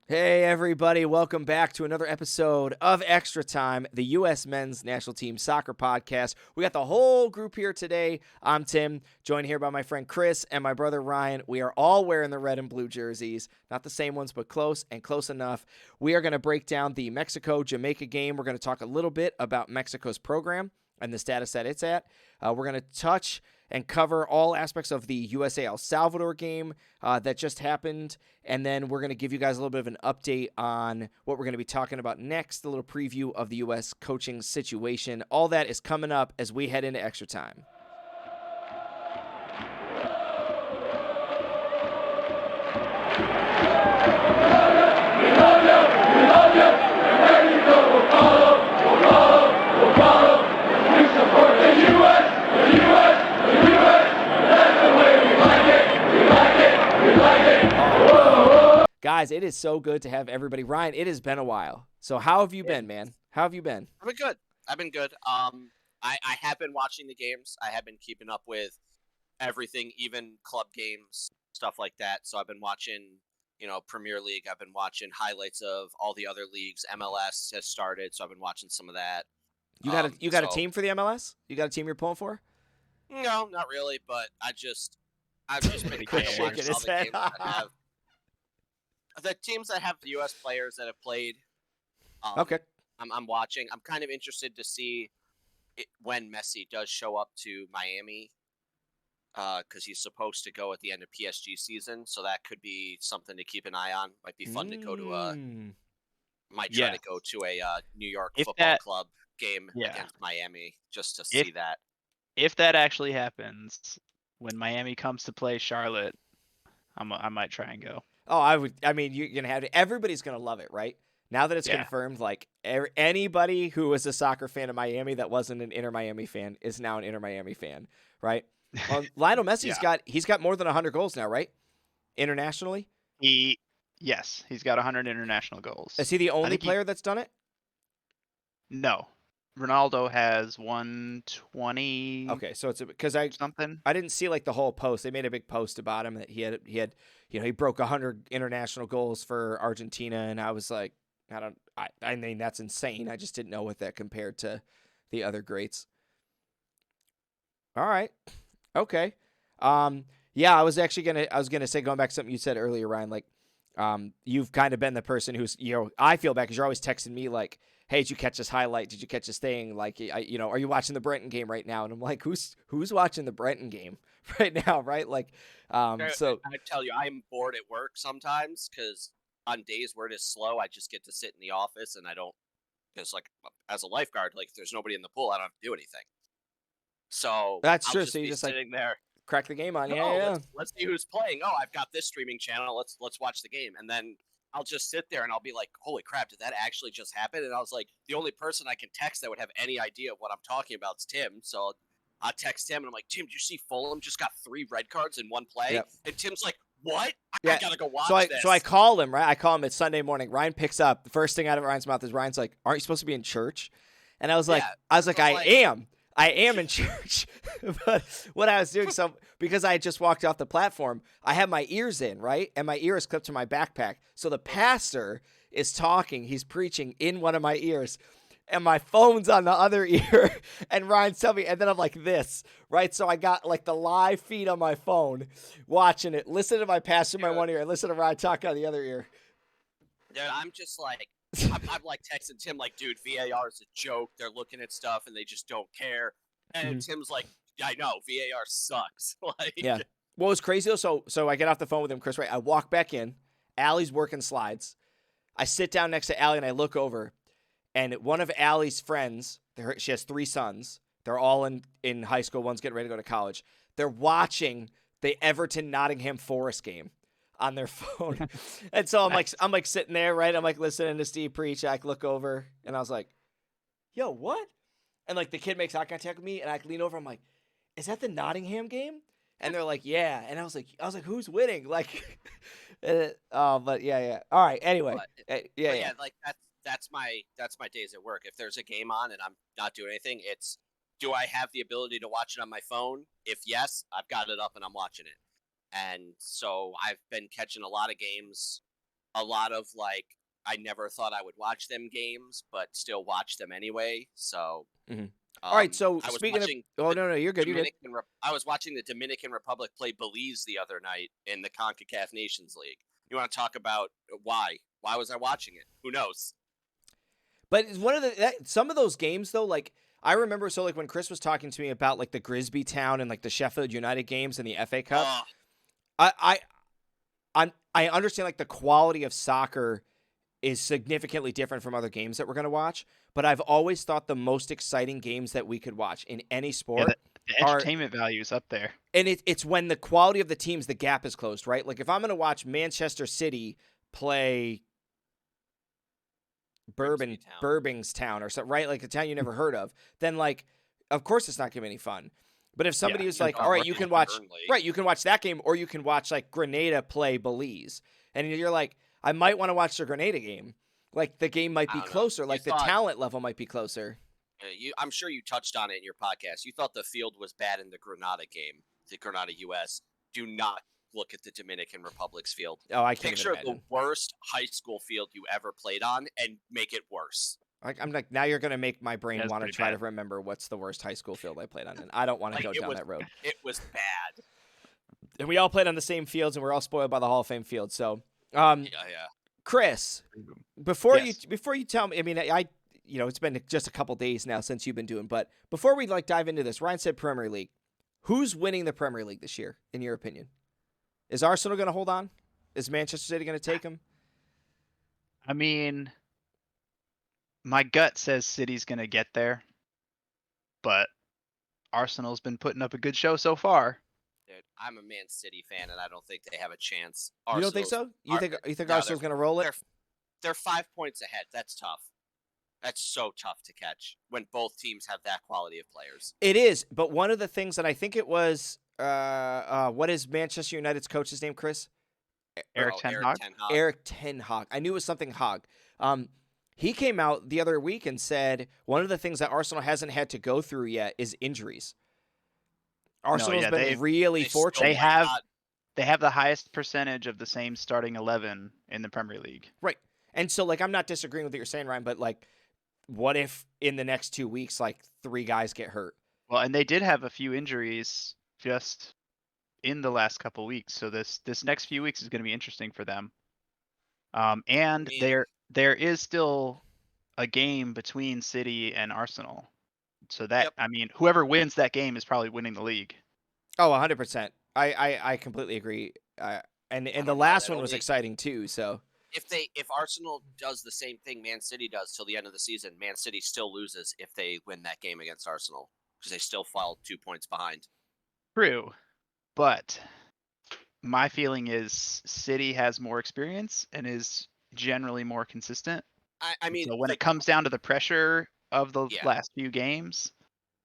Hey, everybody. Welcome back to another episode of Extra Time, the U.S. Men's National Team Soccer Podcast. We got the whole group here today. I'm Tim, joined here by my friend Chris and my brother Ryan. We are all wearing the red and blue jerseys. Not the same ones, but close and close enough. We are going to break down the Mexico-Jamaica game. We're going to talk a little bit about Mexico's program and the status that it's at. We're going to touch and cover all aspects of the USA El Salvador game that just happened. And then we're going to give you guys a little bit of an update on what we're going to be talking about next, a little preview of the U.S. coaching situation. All that is coming up as we head into Extra Time. Guys, it is so good to have everybody. Ryan, it has been a while. So how have you been, man? How have you been? I've been good. I have been watching the games. I have been keeping up with everything, even club games, stuff like that. So I've been watching, Premier League. I've been watching highlights of all the other leagues. MLS has started, so I've been watching some of that. You got a team for the MLS? You got a team you're pulling for? No, not really, but I've just been kind of watching all the games that have. The teams that have the U.S. players that have played, okay. I'm watching. I'm kind of interested to see when Messi does show up to Miami, because he's supposed to go at the end of PSG season. So that could be something to keep an eye on. Might be fun to go to might try to go to a New York football club game against Miami just to see that. If that actually happens, when Miami comes to play Charlotte, I might try and go. Oh, I would. I mean, you're gonna have to. Everybody's gonna love it, right? Now that it's confirmed, like anybody who was a soccer fan of Miami that wasn't an Inter Miami fan is now an Inter Miami fan, right? Well, Lionel Messi's got more than 100 goals now, right? Internationally. He's got 100 international goals. Is he the only player that's done it? No, Ronaldo has 120. Okay, so it's because I didn't see like the whole post. They made a big post about him that he had he broke 100 international goals for Argentina, and I was like, I mean that's insane. I just didn't know what that compared to the other greats. All right, okay, I was gonna say, going back to something you said earlier, Ryan. Like, you've kind of been the person who's I feel bad because you're always texting me like, hey, did you catch this highlight? Did you catch this thing? Like, are you watching the Brenton game right now? And I'm like, who's watching the Brenton game right now, right? Like, so I tell you, I'm bored at work sometimes because on days where it is slow, I just get to sit in the office and I don't, because like as a lifeguard, like if there's nobody in the pool, I don't have to do anything. So that's I'll true. Just so you be just sitting there. Crack the game on. Let's see who's playing. Oh, I've got this streaming channel. Let's watch the game. And then I'll just sit there and I'll be like, holy crap, did that actually just happen? And I was like, the only person I can text that would have any idea of what I'm talking about is Tim. So I text him and I'm like, Tim, did you see Fulham just got 3 red cards in one play? Yep. And Tim's like, what? I gotta go watch this. So I call him, right? I call him. It's Sunday morning. Ryan picks up. The first thing out of Ryan's mouth is Ryan's like, aren't you supposed to be in church? And I was like, I am in church. But what I was doing, because I had just walked off the platform, I have my ears in, right? And my ear is clipped to my backpack. So the pastor is talking. He's preaching in one of my ears. And my phone's on the other ear. And Ryan's telling me, and then I'm like this, right? So I got like the live feed on my phone, watching it. Listen to my pastor in my one ear, and listen to Ryan talk on the other ear. Dude, I'm just like, I'm like texting Tim like, dude, VAR is a joke. They're looking at stuff and they just don't care. And Tim's like, yeah, I know, VAR sucks. Like, yeah. What was crazy though? So I get off the phone with him, Chris. Right, I walk back in. Allie's working slides. I sit down next to Allie and I look over, and one of Allie's friends, she has 3 sons. They're all in high school. One's getting ready to go to college. They're watching the Everton Nottingham Forest game on their phone. And so I'm like sitting there, right? I'm like listening to Steve preach. I look over and I was like, yo, what? And like the kid makes eye contact with me and I lean over. I'm like, is that the Nottingham game? And they're like, yeah. And I was like, who's winning? Like, but yeah. All right. Anyway. Yeah. Like that's my days at work. If there's a game on and I'm not doing anything, it's, do I have the ability to watch it on my phone? If yes, I've got it up and I'm watching it. And so I've been catching a lot of games a lot of like I never thought I would watch them games, but still watch them anyway. So, All right. So I was speaking of, watching oh the no, you're good. You're good. I was watching the Dominican Republic play Belize the other night in the CONCACAF Nations League. You want to talk about why? Why was I watching it? Who knows? But it's one of some of those games though, like I remember, so like when Chris was talking to me about like the Grisby Town and like the Sheffield United games and the FA Cup, I understand like the quality of soccer is significantly different from other games that we're going to watch, but I've always thought the most exciting games that we could watch in any sport the entertainment value is up there. And it's when the quality of the teams, the gap is closed, right? Like if I'm going to watch Manchester City play Birminghamstown or something, right? Like a town you never heard of, then like, of course it's not going to be any fun. But if somebody was like, all right, you can watch, you can watch that game, or you can watch like Grenada play Belize. And you're like, I might want to watch the Grenada game. Like the game might be closer. Like the talent level might be closer. I'm sure you touched on it in your podcast. You thought the field was bad in the Grenada game, the Grenada US. Do not look at the Dominican Republic's field. Oh, I can't picture the worst high school field you ever played on and make it worse. I'm like, now you're going to make my brain want to try to remember what's the worst high school field I played on. And I don't want to go down that road. It was bad. And we all played on the same fields, and we're all spoiled by the Hall of Fame field. So, Chris, before you tell me, I mean, it's been just a couple days now since you've been doing, but before we like dive into this, Ryan said Premier League. Who's winning the Premier League this year, in your opinion? Is Arsenal going to hold on? Is Manchester City going to take them? I mean, my gut says City's going to get there, but Arsenal's been putting up a good show so far. Dude, I'm a Man City fan, and I don't think they have a chance. You don't think so? You think Arsenal's going to roll it? They're 5 points ahead. That's tough. That's so tough to catch when both teams have that quality of players. It is, but one of the things that I think it was, what is Manchester United's coach's name, Chris? Erik Ten Hag. Erik Ten Hag. I knew it was something Hag. He came out the other week and said one of the things that Arsenal hasn't had to go through yet is injuries. Arsenal's been really fortunate. They have the highest percentage of the same starting 11 in the Premier League. Right. And so, like, I'm not disagreeing with what you're saying, Ryan, but, like, what if in the next 2 weeks, like, 3 guys get hurt? Well, and they did have a few injuries just in the last couple weeks. So this next few weeks is going to be interesting for them. And there is still a game between City and Arsenal. So that, I mean, whoever wins that game is probably winning the league. Oh, 100%. I completely agree. And the last one was exciting too. So if Arsenal does the same thing Man City does till the end of the season, Man City still loses if they win that game against Arsenal because they still fall 2 points behind. True, but my feeling is City has more experience and is generally more consistent. I mean, so when it comes down to the pressure of the last few games,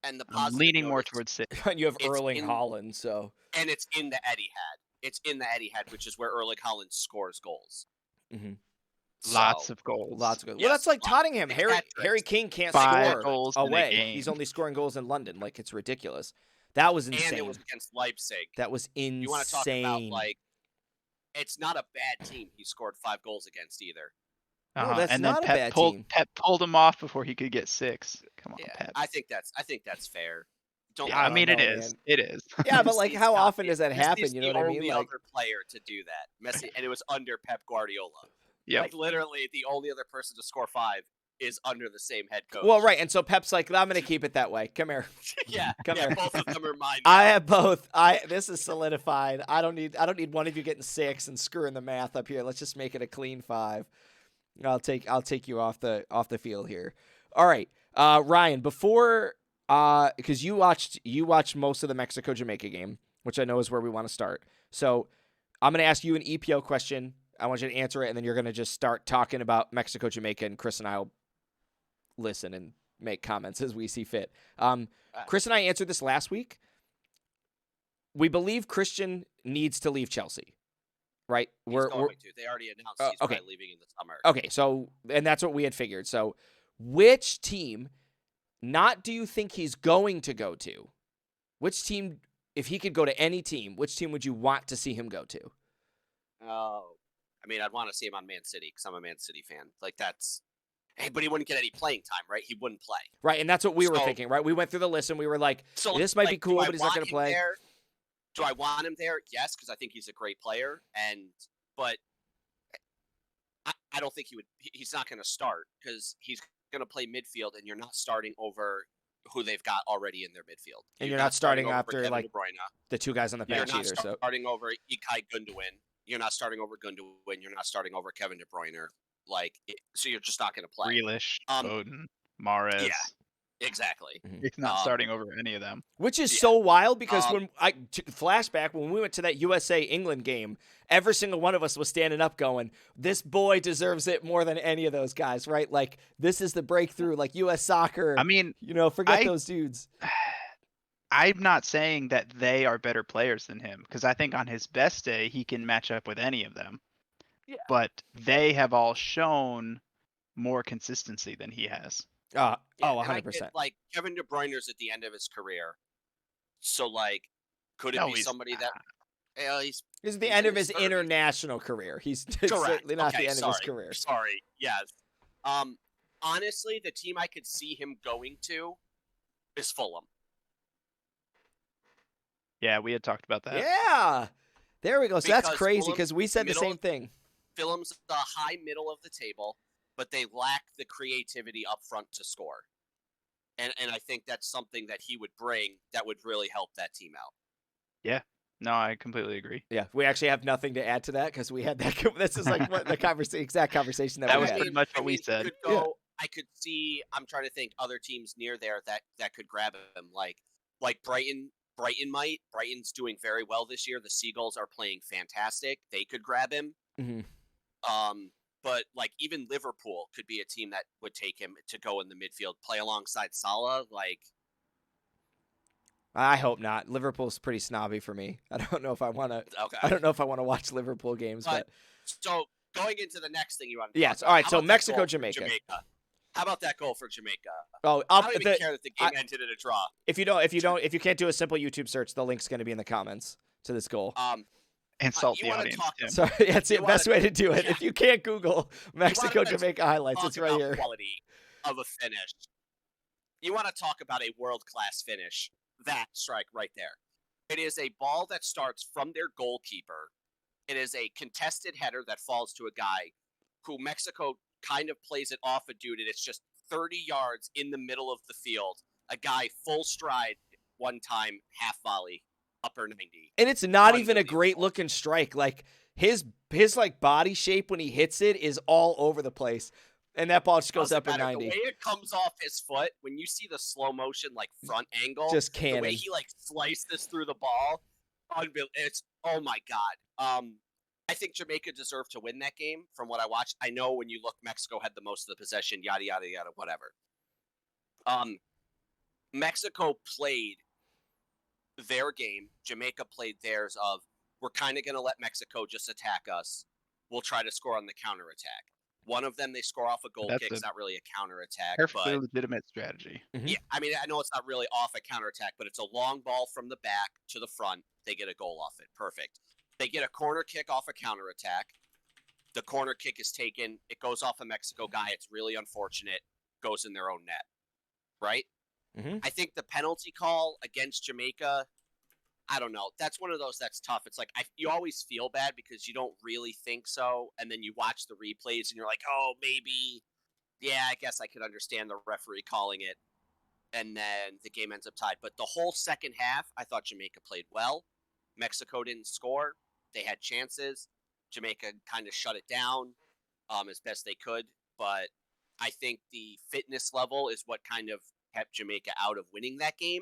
and I'm leaning more towards City. And you have Erling Haaland, so and it's in the Etihad. It's in the Etihad, which is where Erling Haaland scores goals. Mm-hmm. Lots of goals. Yes, well, that's like Tottenham. Harry Kane can't score goals away. He's only scoring goals in London. Like, it's ridiculous. That was insane. And it was against Leipzig. That was insane. You want to talk about, like, it's not a bad team he scored 5 goals against either. No, that's and not a bad team. Pep pulled him off before he could get 6. Come on, Pep. I think that's fair. I mean, it is. It is. Yeah, but like, how often does that happen? You know what I mean? The only other player to do that, Messi, and it was under Pep Guardiola. Yeah, like literally the only other person to score 5 is under the same head coach. Well, right, and so Pep's like, I'm going to keep it that way. Come here. Come here. Both of them are mine. I have both. This is solidified. I don't need one of you getting 6 and screwing the math up here. Let's just make it a clean 5. I'll take you off the field here. All right, Ryan. Before, because you watched most of the Mexico Jamaica game, which I know is where we want to start. So I'm going to ask you an EPO question. I want you to answer it, and then you're going to just start talking about Mexico Jamaica, and Chris and I will listen and make comments as we see fit. Chris and I answered this last week. We believe Christian needs to leave Chelsea. Right, He's going to. They already announced he's probably leaving in the summer. Okay, so and that's what we had figured. So, which team? Not do you think he's going to go to? Which team? If he could go to any team, which team would you want to see him go to? Oh, I mean, I'd want to see him on Man City because I'm a Man City fan. Like that's, hey, but he wouldn't get any playing time, right? He wouldn't play. Right, and that's what we were thinking, right? We went through the list and we were like, this might be cool, but he's not going to play. Do I want him there? Yes, because I think he's a great player, but I don't think he's not going to start because he's going to play midfield, and you're not starting over who they've got already in their midfield. And you're not starting after Kevin like De Bruyne. the two guys on the bench either. You're not starting over Ilkay Gundogan. You're not starting over Gundogan. You're not starting over Kevin De Bruyne. So you're just not going to play. Grealish, Foden, Mahrez. Yeah, exactly. He's not starting over any of them. Which is so wild because flashback when we went to that USA England game, every single one of us was standing up going, this boy deserves it more than any of those guys, right? Like, this is the breakthrough, like U.S. soccer. I mean, forget those dudes. I'm not saying that they are better players than him because I think on his best day, he can match up with any of them. Yeah. But they have all shown more consistency than he has. 100%. Like, Kevin De Bruyne's at the end of his career. So, like, could it be somebody that... he's at the end of his international career. He's certainly not the end of his career. Sorry, yes. Honestly, the team I could see him going to is Fulham. Yeah, we had talked about that. Yeah. There we go. So that's crazy because we said the same thing. Fulham's the high middle of the table, but they lack the creativity up front to score. And I think that's something that he would bring that would really help that team out. Yeah. No, I completely agree. Yeah, we actually have nothing to add to that because we had that. This is like what the exact conversation that we was had. pretty much what we said. I could see. I'm trying to think other teams near there that could grab him, like Brighton. Brighton might. Brighton's doing very well this year. The Seagulls are playing fantastic. They could grab him. Mm-hmm. But like even Liverpool could be a team that would take him to go in the midfield, play alongside Salah. Like, I hope not. Liverpool's pretty snobby for me. I don't know if I want to. Okay. I don't know if I want to watch Liverpool games, but so going into the next thing you want to. Yes. All right. So Mexico, Jamaica. How about that goal for Jamaica? Oh, I don't even care that the game ended in a draw. If you can't do a simple YouTube search, the link's going to be in the comments to this goal. Insult the audience. Sorry, that's the best way to do it. Yeah. If you can't Google Mexico Jamaica highlights, it's right here. Quality of a finish. You want to talk about a world-class finish? That strike right there. It is a ball that starts from their goalkeeper. It is a contested header that falls to a guy who Mexico kind of plays it off a dude, and it's just 30 yards in the middle of the field. A guy full stride, one time, half volley, upper 90. And it's not even a great looking strike. Like his like body shape when he hits it is all over the place. And that ball just goes up at 90. The way it comes off his foot, when you see the slow motion, like front angle, just cannon. The way he like slices through the ball, it's oh my god. I think Jamaica deserved to win that game from what I watched. I know when you look, Mexico had the most of the possession, yada, yada, yada, whatever. Mexico played their game. Jamaica played theirs of, we're kind of going to let Mexico just attack us. We'll try to score on the counterattack. One of them, they score off a goal kick. It's not really a counterattack. Perfectly legitimate strategy. Mm-hmm. Yeah, I mean, I know it's not really off a counterattack, but it's a long ball from the back to the front. They get a goal off it. Perfect. They get a corner kick off a counterattack. The corner kick is taken. It goes off a Mexico guy. It's really unfortunate. Goes in their own net. Right? Mm-hmm. I think the penalty call against Jamaica, I don't know. That's one of those that's tough. It's like you always feel bad because you don't really think so. And then you watch the replays and you're like, oh, maybe. Yeah, I guess I could understand the referee calling it. And then the game ends up tied. But the whole second half, I thought Jamaica played well. Mexico didn't score. They had chances. Jamaica kind of shut it down as best they could. But I think the fitness level is what kind of kept Jamaica out of winning that game.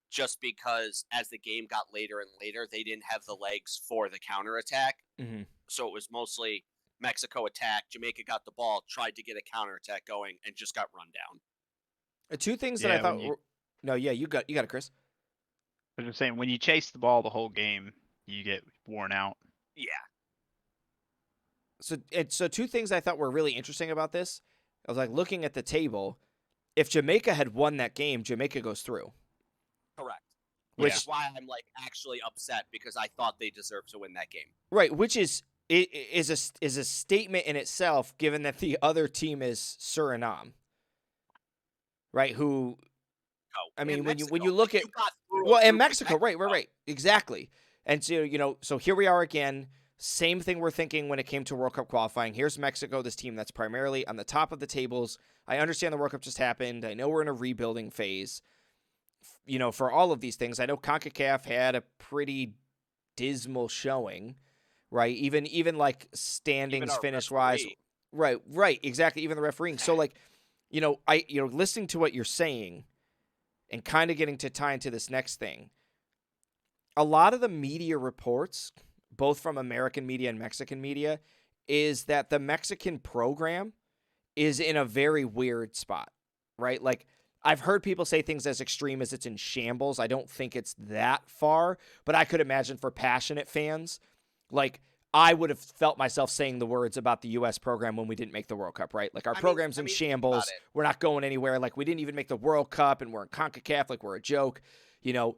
Just because as the game got later and later, they didn't have the legs for the counterattack. Mm-hmm. So it was mostly Mexico attacked. Jamaica got the ball, tried to get a counterattack going, and just got run down. Two things that I thought you got it, Chris. I was just saying, when you chase the ball the whole game, you get worn out. Yeah. So two things I thought were really interesting about this. I was like looking at the table. If Jamaica had won that game, Jamaica goes through. Correct. Which is why I'm like actually upset because I thought they deserved to win that game. Right, which is is a statement in itself, given that the other team is Suriname, right? Who, I And mean, when Mexico, you look like, at, you got through a well, and group with Mexico, right, exactly. And so so here we are again. Same thing we're thinking when it came to World Cup qualifying. Here's Mexico, this team that's primarily on the top of the tables. I understand the World Cup just happened. I know we're in a rebuilding phase. For all of these things, I know CONCACAF had a pretty dismal showing, right? Even like Even standings our finish wise, referee. right, exactly. Even the refereeing. So like, listening to what you're saying, and kind of getting to tie into this next thing. A lot of the media reports, both from American media and Mexican media, is that the Mexican program is in a very weird spot, right? Like, I've heard people say things as extreme as it's in shambles. I don't think it's that far, but I could imagine for passionate fans, like, I would have felt myself saying the words about the U.S. program when we didn't make the World Cup, right? Like, our program's in Think about shambles. it. We're not going anywhere. Like, we didn't even make the World Cup, and we're in CONCACAF. Like, we're a joke. Yeah,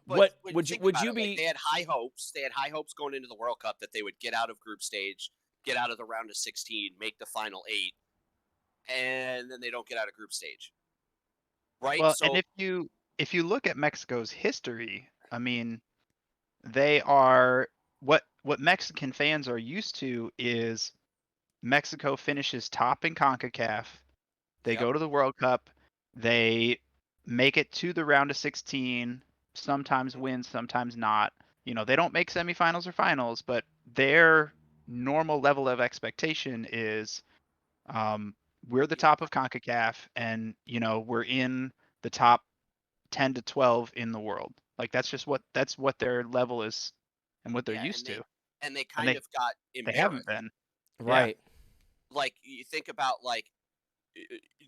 but What when you would you think would about you it, like, be? they had high hopes. They had high hopes going into the World Cup that they would get out of group stage, get out of the round of 16, make the final 8, and then they don't get out of group stage, right? Well, and So if you look at Mexico's history, I mean, they are what Mexican fans are used to is Mexico finishes top in CONCACAF. They yep, go to the World Cup. They make it to the round of 16, sometimes win, sometimes not. They don't make semifinals or finals, but their normal level of expectation is um, we're the top of CONCACAF, and we're in the top 10 to 12 in the world. Like that's what their level is and what they're yeah, used to. and they And kind of got they haven't embarrassed. been. Yeah. Right. Like, you think about, like,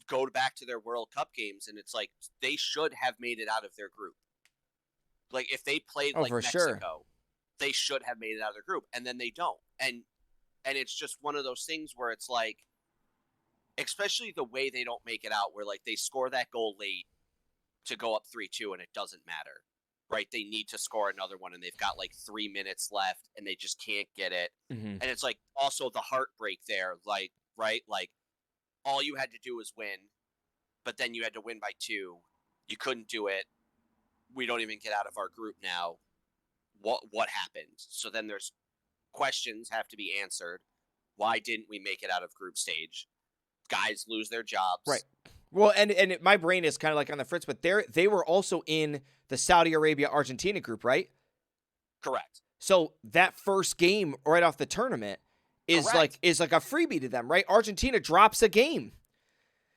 go back to their World Cup games, and it's like they should have made it out of their group. Like, if they played Oh, like for sure. Mexico, they should have made it out of their group, and then they don't. And it's just one of those things where it's like, especially the way they don't make it out, where like they score that goal late to go up 3-2, and it doesn't matter, right? They need to score another one, and they've got like 3 minutes left, and they just can't get it. Mm-hmm. And it's like also the heartbreak there, like, right, like, all you had to do was win, but then you had to win by 2. You couldn't do it. We don't even get out of our group now. What happened? So then there's questions have to be answered. Why didn't we make it out of group stage? Guys lose their jobs. Right. Well, and my brain is kind of like on the fritz, but they were also in the Saudi Arabia Argentina group, right? Correct. So that first game right off the tournament is Correct. like a freebie to them, right? Argentina drops a game.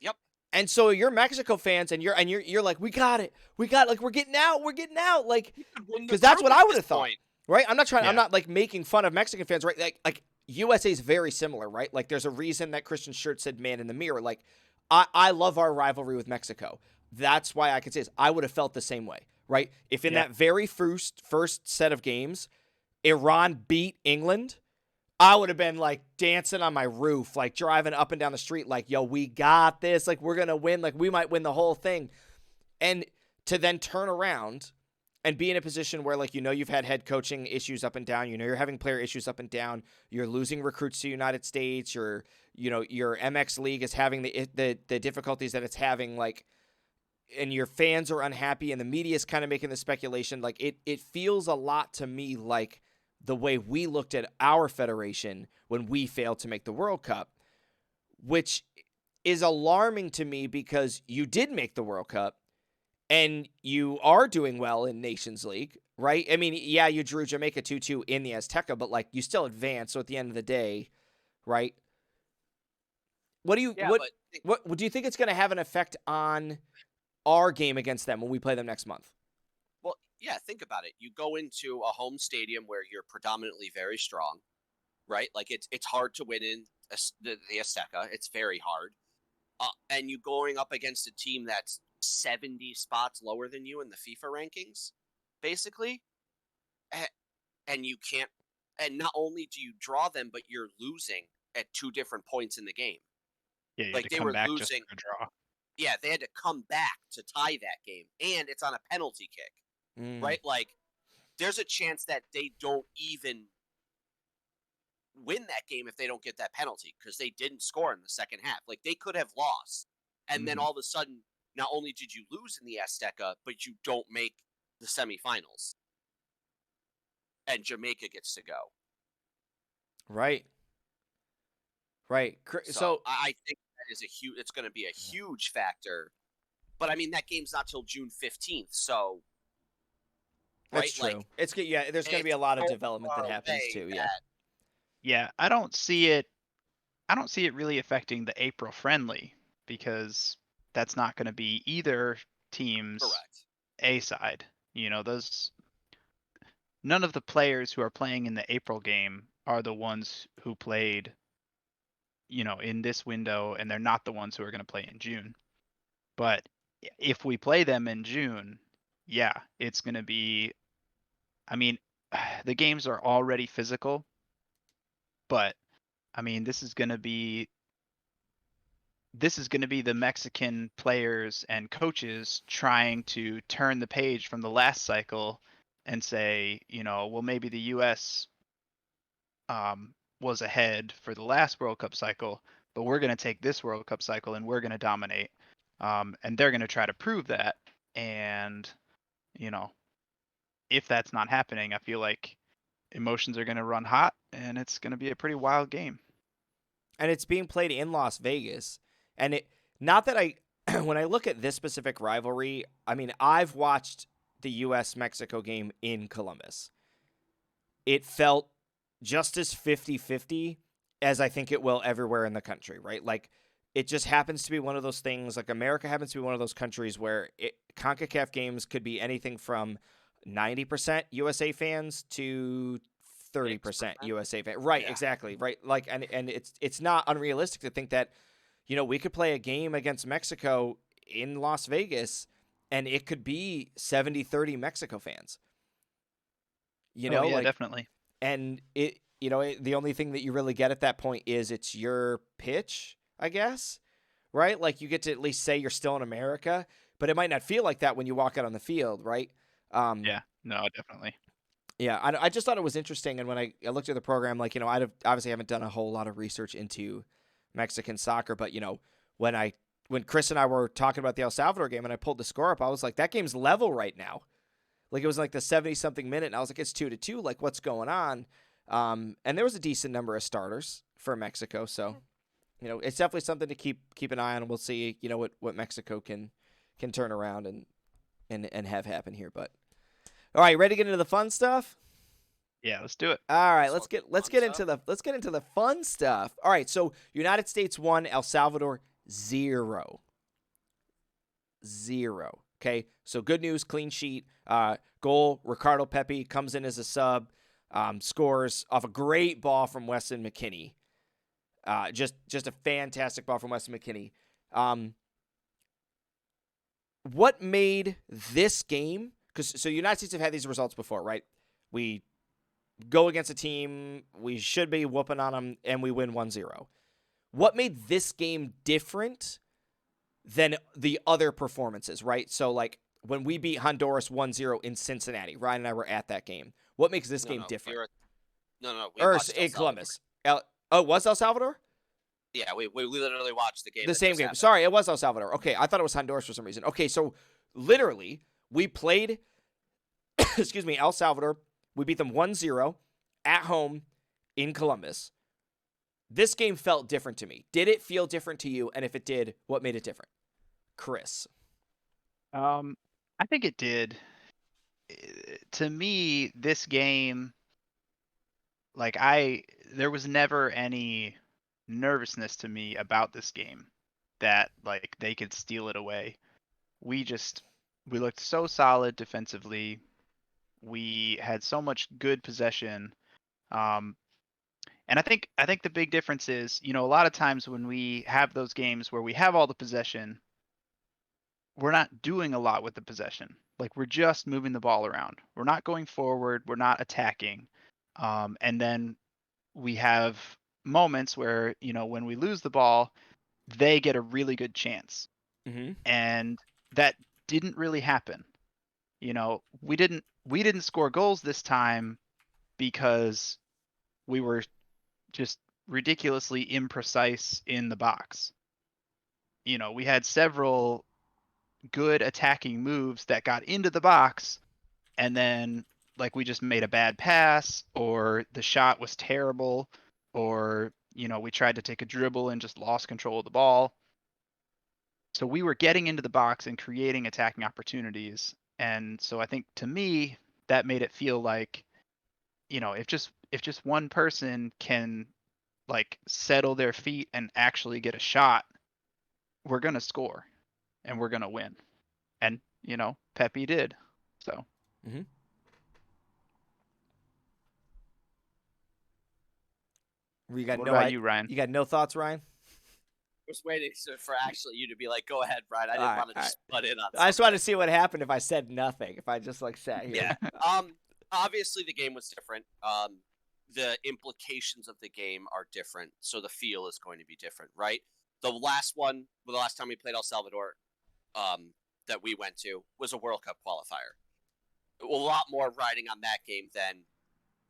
Yep. And so you're Mexico fans, and you're like, we got it, like we're getting out, like, because that's what I would have thought, right? I'm not like making fun of Mexican fans, right? Like USA is very similar, right? Like there's a reason that Christian Shirt said "man in the mirror." Like I love our rivalry with Mexico. That's why I could say this. I would have felt the same way, right? If in that very first set of games, Iran beat England, I would have been like dancing on my roof, like driving up and down the street, like, yo, we got this. Like, we're going to win. Like, we might win the whole thing. And to then turn around and be in a position where, like, you've had head coaching issues up and down. You're having player issues up and down. You're losing recruits to the United States. Your MX League is having the difficulties that it's having, like, and your fans are unhappy and the media is kind of making the speculation. Like, it feels a lot to me like the way we looked at our federation when we failed to make the World Cup, which is alarming to me because you did make the World Cup and you are doing well in Nations League, right? I mean, yeah, you drew Jamaica 2-2 in the Azteca, but like you still advanced. So at the end of the day, right? What do you do you think it's going to have an effect on our game against them when we play them next month? Well, yeah, think about it. You go into a home stadium where you're predominantly very strong, right? Like, it's hard to win in the Azteca. It's very hard. And you going up against a team that's 70 spots lower than you in the FIFA rankings, basically, and you can't. And not only do you draw them, but you're losing at 2 different points in the game. Yeah, you had Like, to they come were back just losing. for a draw. Yeah, they had to come back to tie that game, and it's on a penalty kick, right? Like, there's a chance that they don't even win that game if they don't get that penalty because they didn't score in the second half. Like they could have lost, and then all of a sudden, not only did you lose in the Azteca, but you don't make the semifinals, and Jamaica gets to go. Right. Right. So I think that is it's going to be a huge factor. But I mean, that game's not till June 15th, so. That's true. Like, there's going to be a lot of development that happens too. Yeah. Yeah, I don't see it really affecting the April friendly because that's not going to be either team's A side. None of the players who are playing in the April game are the ones who played, in this window, and they're not the ones who are going to play in June. But if we play them in June, yeah, it's going to be, I mean, the games are already physical, but I mean, this is going to be the Mexican players and coaches trying to turn the page from the last cycle and say, well, maybe the U.S. Was ahead for the last World Cup cycle, but we're going to take this World Cup cycle and we're going to dominate. And they're going to try to prove that. And, if that's not happening, I feel like emotions are going to run hot and it's going to be a pretty wild game. And it's being played in Las Vegas. And not that when I look at this specific rivalry, I mean, I've watched the U.S.-Mexico game in Columbus. It felt just as 50-50 as I think it will everywhere in the country, right? Like, it just happens to be one of those things, like America happens to be one of those countries where CONCACAF games could be anything from 90% USA fans to 30% USA fans. Right, yeah. Exactly, right? Like, and it's not unrealistic to think that, we could play a game against Mexico in Las Vegas and it could be 70-30 Mexico fans. Yeah, definitely. And the only thing that you really get at that point is it's your pitch, I guess, right? Like you get to at least say you're still in America, but it might not feel like that when you walk out on the field, right? Yeah, no, definitely. Yeah, I just thought it was interesting, and when I looked at the program, like I obviously haven't done a whole lot of research into Mexican soccer, but when Chris and I were talking about the El Salvador game and I pulled the score up, I was like, that game's level right now. Like it was like the 70-something minute, and I was like, it's 2-2. Like what's going on? And there was a decent number of starters for Mexico, so it's definitely something to keep an eye on. We'll see, what Mexico can turn around and have happen here. But all right, ready to get into the fun stuff? Yeah, let's do it. All right, let's get into the fun stuff. All right, so United States 1, El Salvador 0. Okay, so good news, clean sheet. Goal, Ricardo Pepi comes in as a sub, scores off a great ball from Weston McKennie. Just a fantastic ball from Weston McKennie. What made this game? Because the United States have had these results before, right? We go against a team, we should be whooping on them, and we win 1-0. What made this game different than the other performances, right? So, like, when we beat Honduras 1-0 in Cincinnati, Ryan and I were at that game. What makes this game different? We watched in Columbus. It was El Salvador? Yeah, we literally watched the game. The same game. Happened. Sorry, it was El Salvador. Okay, I thought it was Honduras for some reason. Okay, so literally, we played, El Salvador. We beat them 1-0 at home in Columbus. This game felt different to me. Did it feel different to you? And if it did, what made it different? Chris. I think it did. To me, this game, like there was never any nervousness to me about this game that like they could steal it away. We looked so solid defensively. We had so much good possession. And I think the big difference is, a lot of times when we have those games where we have all the possession, we're not doing a lot with the possession. Like we're just moving the ball around. We're not going forward. We're not attacking. And then we have moments where, when we lose the ball, they get a really good chance. Mm-hmm. And that didn't really happen. We didn't score goals this time because we were just ridiculously imprecise in the box. We had several good attacking moves that got into the box, and then like we just made a bad pass, or the shot was terrible, or we tried to take a dribble and just lost control of the ball. So we were getting into the box and creating attacking opportunities. And so I think, to me, that made it feel like, if just one person can like settle their feet and actually get a shot, we're gonna score and we're gonna win. And Pepe did. So Mm-hmm. what about you, Ryan? You got no thoughts, Ryan? I was waiting for actually you to be like, go ahead, Brian. I didn't want to just butt in on I just wanted to see what happened if I said nothing, if I just like sat here. Yeah. Obviously the game was different. The implications of the game are different, so the feel is going to be different, right? The last time we played El Salvador, that we went to was a World Cup qualifier. A lot more riding on that game than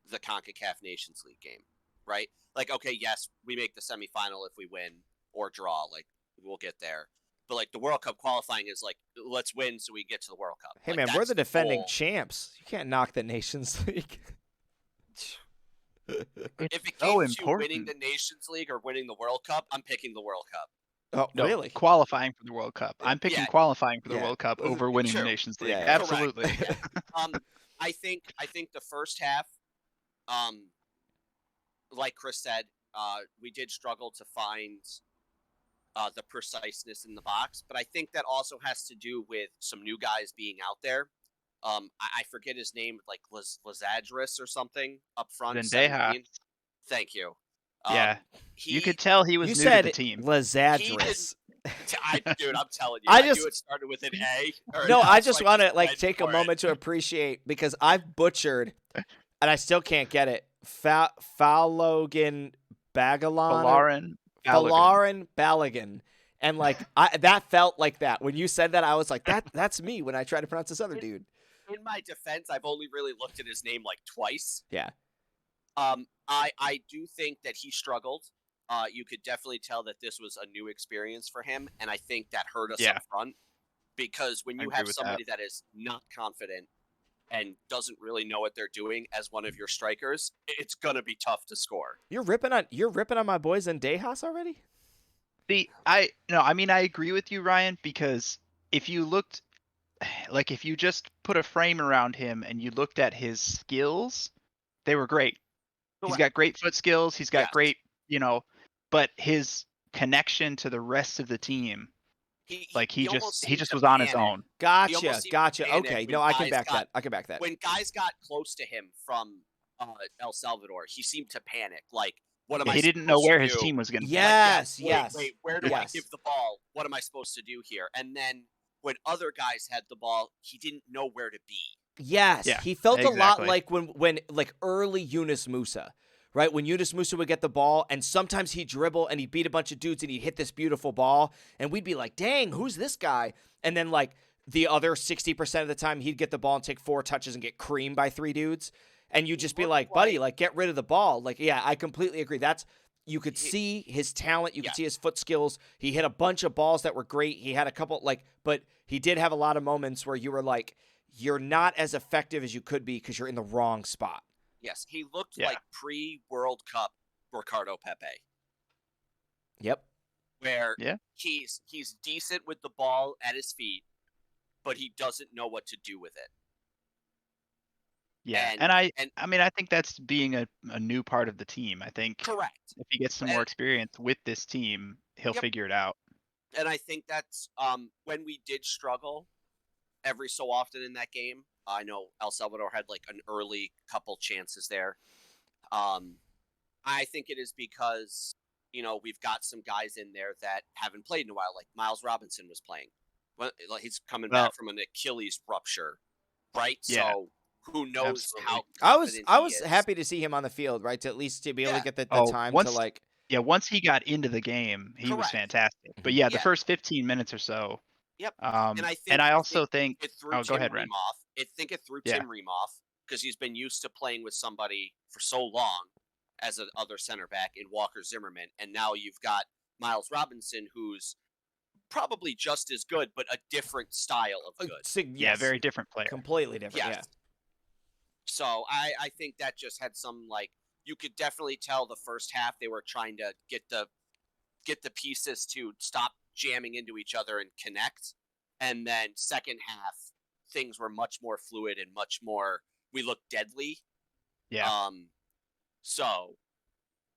the CONCACAF Nations League game, right? Like, okay, yes, we make the semifinal if we win or draw. Like, we'll get there. But like the World Cup qualifying is like, let's win so we get to the World Cup. Hey, like, man, we're the defending goal. champs. You can't knock the Nations League. If it came to winning the Nations League or winning the World Cup, I'm picking the World Cup. Oh, no, really? Qualifying for the World Cup. I'm picking qualifying for the World Cup over winning the Nations League. Yeah, absolutely. I think the first half, like Chris said, we did struggle to find the preciseness in the box, but I think that also has to do with some new guys being out there. I forget his name, like Lazadris or something up front. 17. Thank you. Yeah, you could tell he was new to the team. Lazadris. Dude, I'm telling you, I knew it started with an A. No, I just want to like take a moment to appreciate, because I've butchered, and I still can't get it. Falogan Bagalan. Falarin Balogun. And like that felt like that. When you said that, I was like, that's me when I try to pronounce this other dude. In my defense, I've only really looked at his name like twice. Yeah. I do think that he struggled. You could definitely tell that this was a new experience for him, and I think that hurt us up front, because when you have somebody that is not confident and doesn't really know what they're doing as one of your strikers, it's gonna be tough to score. You're ripping on my boys in Dejas already? I agree with you, Ryan, because if you just put a frame around him and you looked at his skills, they were great. He's got great foot skills. He's got great, but his connection to the rest of the team, he just was on his own. Gotcha. Okay, no, I can back that. When guys got close to him from El Salvador, he seemed to panic. Like, what am I? He didn't know where his team was going to be. Yes. Wait, where do I give the ball? What am I supposed to do here? And then when other guys had the ball, he didn't know where to be. Yes, he felt a lot like when like early Yunus Musa, right? When Yunus Musa would get the ball, and sometimes he'd dribble and he'd beat a bunch of dudes and he'd hit this beautiful ball, and we'd be like, dang, who's this guy? And then like the other 60% of the time, he'd get the ball and take 4 touches and get creamed by 3 dudes. And you'd just be like, buddy, like, get rid of the ball. Like, yeah, I completely agree. You could see his talent. You could see his foot skills. He hit a bunch of balls that were great. He had a couple, but he did have a lot of moments where you were like, you're not as effective as you could be because you're in the wrong spot. Yes, he looked like pre-World Cup Ricardo Pepe. Yep. Where he's decent with the ball at his feet, but he doesn't know what to do with it. Yeah, and I think that's being a new part of the team. I think correct. If he gets some more experience with this team, he'll figure it out. And I think that's when we did struggle every so often in that game. I know El Salvador had like an early couple chances there. I think it is because we've got some guys in there that haven't played in a while. Like Miles Robinson was playing. Well, he's coming back from an Achilles rupture, right? Yeah. So who knows how I was happy to see him on the field, right? To at least to be able to get the time to like. Yeah, once he got into the game, he was fantastic. But the first 15 minutes or so. Yep. And I also think it threw go ahead, Ren. Tim Ream off because he's been used to playing with somebody for so long as an other center back in Walker Zimmerman, and now you've got Miles Robinson, who's probably just as good, but a different style of good. Yeah, very different player. Completely different, Yes. yeah. So I think that just had some, like, you could definitely tell the first half they were trying to get the pieces to stop jamming into each other and connect. And then second half, things were much more fluid and much more, we looked deadly. Yeah. So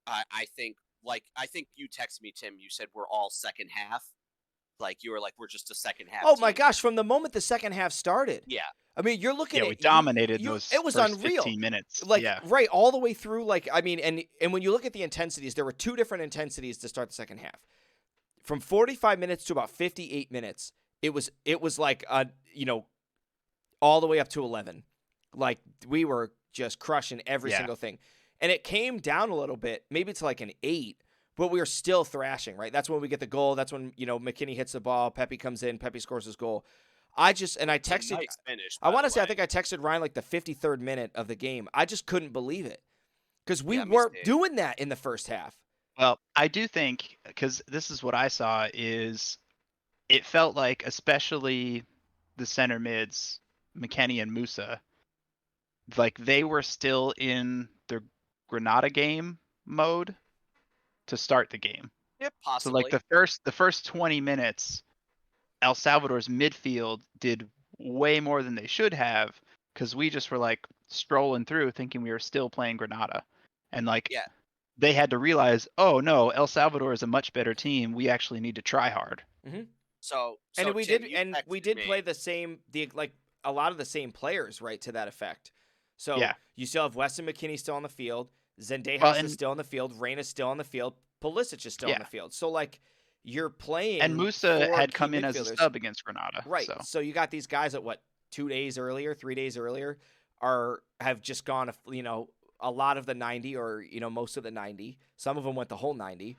I think you texted me, Tim, you said we're all second half. Like, you were like, we're just a second half Oh team. my gosh, from the moment the second half started. Yeah. I mean, you're looking at we dominated those it was first unreal. 15 minutes. Like, yeah. right, all the way through. Like, I mean, and when you look at the intensities, there were two different intensities to start the second half. From 45 minutes to about 58 minutes, it was like all the way up to 11. Like, we were just crushing every single thing. And it came down a little bit, maybe to like an 8, but we were still thrashing, right? That's when we get the goal. That's when, McKinney hits the ball, Pepe comes in, Pepe scores his goal. I texted, nice finish, I want to say, I think I texted Ryan like the 53rd minute of the game. I just couldn't believe it because we weren't doing that in the first half. Well, I do think, because this is what I saw, is it felt like, especially the center mids, McKennie and Musa, like they were still in their Granada game mode to start the game. Yeah, possibly. So like the first 20 minutes, El Salvador's midfield did way more than they should have, because we just were like strolling through thinking we were still playing Granada. And like they had to realize, oh no, El Salvador is a much better team. We actually need to try hard. Mm-hmm. So and we Tim, did play a lot of the same players, right, to that effect. So you still have Weston McKinney still on the field, Zendejas is still on the field, Reyna's still on the field, Pulisic is still on the field. So like you're playing, and Musa had come in as a sub against Granada, right? So you got these guys that 3 days earlier have just gone, a lot of the 90 or most of the 90. Some of them went the whole 90.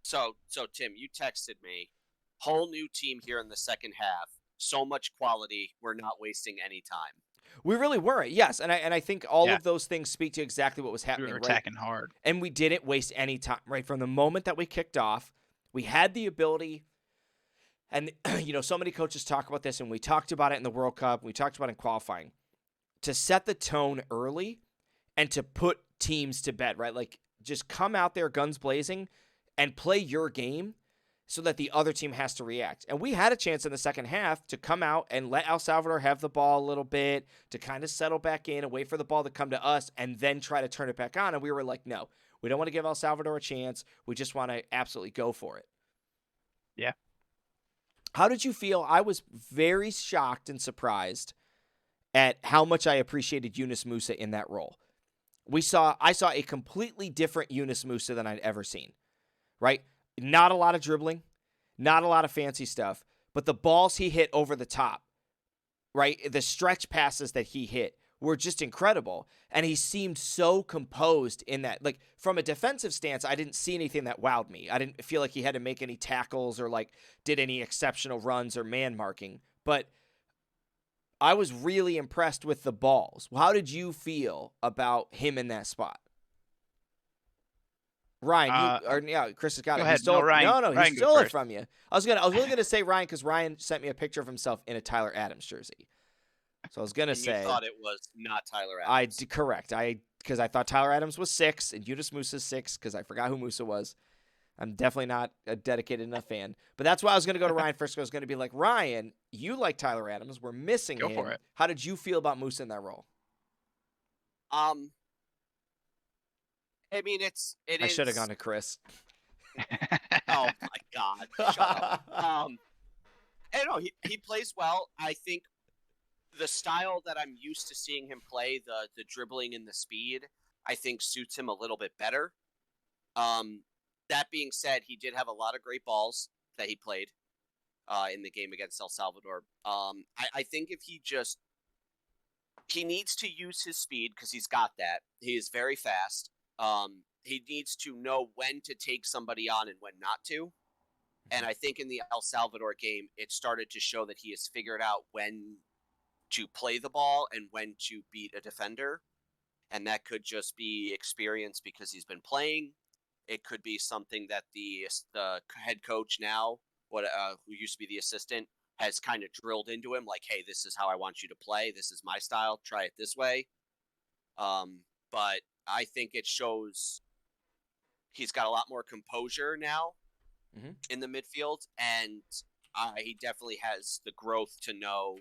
So Tim, you texted me, whole new team here in the second half. So much quality. We're not wasting any time. We really weren't, yes, and I think all of those things speak to exactly what was happening. We were attacking hard, and we didn't waste any time. Right from the moment that we kicked off, we had the ability. And so many coaches talk about this, and we talked about it in the World Cup. We talked about it in qualifying, to set the tone early, and to put teams to bed. Right, like just come out there guns blazing, and play your game, so that the other team has to react. And we had a chance in the second half to come out and let El Salvador have the ball a little bit, to kind of settle back in and wait for the ball to come to us and then try to turn it back on. And we were like, no, we don't want to give El Salvador a chance. We just want to absolutely go for it. Yeah. How did you feel? I was very shocked and surprised at how much I appreciated Yunus Musa in that role. I saw a completely different Yunus Musa than I'd ever seen, right? Not a lot of dribbling, not a lot of fancy stuff, but the balls he hit over the top, right? The stretch passes that he hit were just incredible. And he seemed so composed in that. Like, from a defensive stance, I didn't see anything that wowed me. I didn't feel like he had to make any tackles or like did any exceptional runs or man marking. But I was really impressed with the balls. How did you feel about him in that spot? Ryan, Chris has got it. Ahead. He stole it from you. I was really gonna say Ryan, because Ryan sent me a picture of himself in a Tyler Adams jersey. So I was gonna say you thought it was not Tyler Adams. Correct. Because I thought Tyler Adams was 6 and Yunus Musa's 6 because I forgot who Musa was. I'm definitely not a dedicated enough fan. But that's why I was gonna go to Ryan first. I was gonna be like, Ryan, you like Tyler Adams. We're missing him. Go for it. How did you feel about Musa in that role? I mean, I should have gone to Chris. Oh my God! Shut up. I don't know. He plays well. I think the style that I'm used to seeing him play, the dribbling and the speed, I think suits him a little bit better. That being said, he did have a lot of great balls that he played in the game against El Salvador. I think if he needs to use his speed, because he's got that. He is very fast. He needs to know when to take somebody on and when not to. And I think in the El Salvador game, it started to show that he has figured out when to play the ball and when to beat a defender. and that could just be experience because he's been playing. It could be something that the head coach now, who used to be the assistant, has kind of drilled into him, like, hey, this is how I want you to play. This is my style. Try it this way. But I think it shows he's got a lot more composure now in the midfield, and he definitely has the growth to know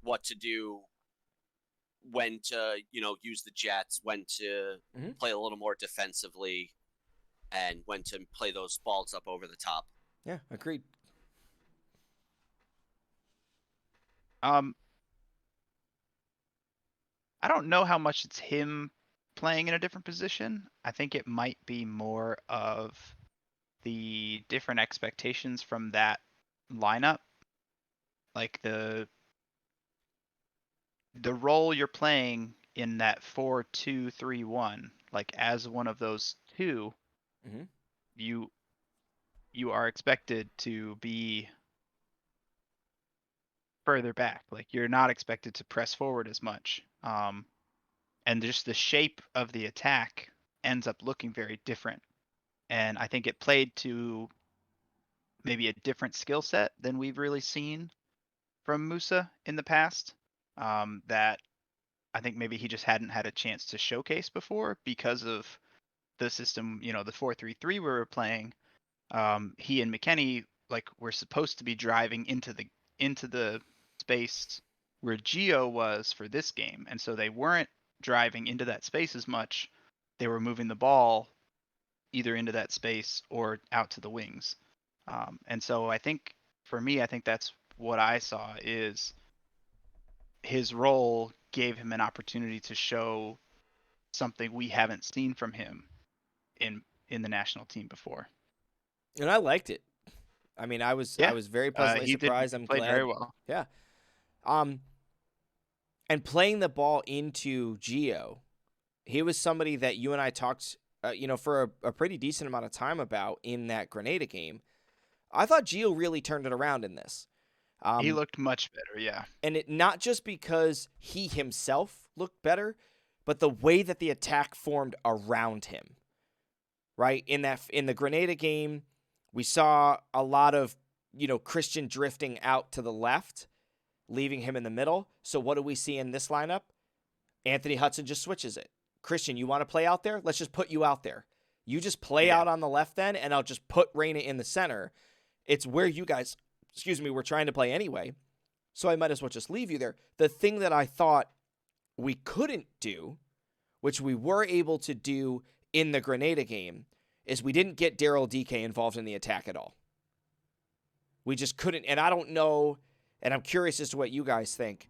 what to do, when to use the jets, when to play a little more defensively, and when to play those balls up over the top. Yeah, agreed. I don't know how much it's him playing in a different position. I think it might be more of the different expectations from that lineup. Like the role you're playing in that 4-2-3-1, like as one of those two, you are expected to be further back. Like you're not expected to press forward as much. And just the shape of the attack ends up looking very different. And I think it played to maybe a different skill set than we've really seen from Musa in the past. That I think maybe he just hadn't had a chance to showcase before because of the system, the 4-3-3 we were playing. He and McKennie were supposed to be driving into the space where Gio was for this game, and so they weren't driving into that space as much. They were moving the ball either into that space or out to the wings. And so I think for me, I think that's what I saw is his role gave him an opportunity to show something we haven't seen from him in the national team before. And I liked it. I mean, I was very pleasantly surprised. I'm played glad. Very well. Yeah. And playing the ball into Gio, he was somebody that you and I talked, for a pretty decent amount of time about in that Grenada game. I thought Gio really turned it around in this. He looked much better, yeah. And it not just because he himself looked better, but the way that the attack formed around him. Right? In the Grenada game, we saw a lot of, Christian drifting out to the left, leaving him in the middle. So what do we see in this lineup? Anthony Hudson just switches it. Christian, you want to play out there? Let's just put you out there. You just play out on the left then, and I'll just put Reyna in the center. It's where you guys, were trying to play anyway, so I might as well just leave you there. The thing that I thought we couldn't do, which we were able to do in the Grenada game, is we didn't get Daryl DK involved in the attack at all. We just couldn't, and I don't know, and I'm curious as to what you guys think,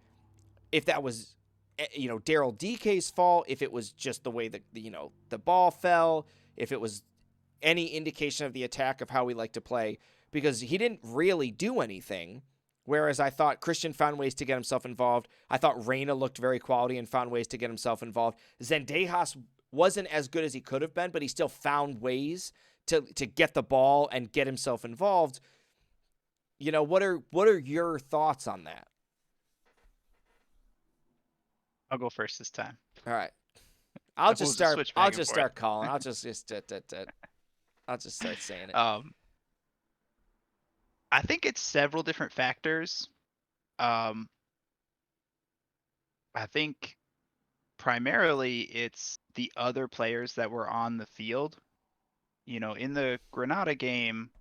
if that was, Daryl DK's fault, if it was just the way that, the ball fell, if it was any indication of the attack of how we like to play, because he didn't really do anything, whereas I thought Christian found ways to get himself involved. I thought Reyna looked very quality and found ways to get himself involved. Zendejas wasn't as good as he could have been, but he still found ways to get the ball and get himself involved. What are your thoughts on that? I'll go first this time. All right. I'll just start calling. I'll just start saying it. I think it's several different factors. I think primarily it's the other players that were on the field. In the Granada game,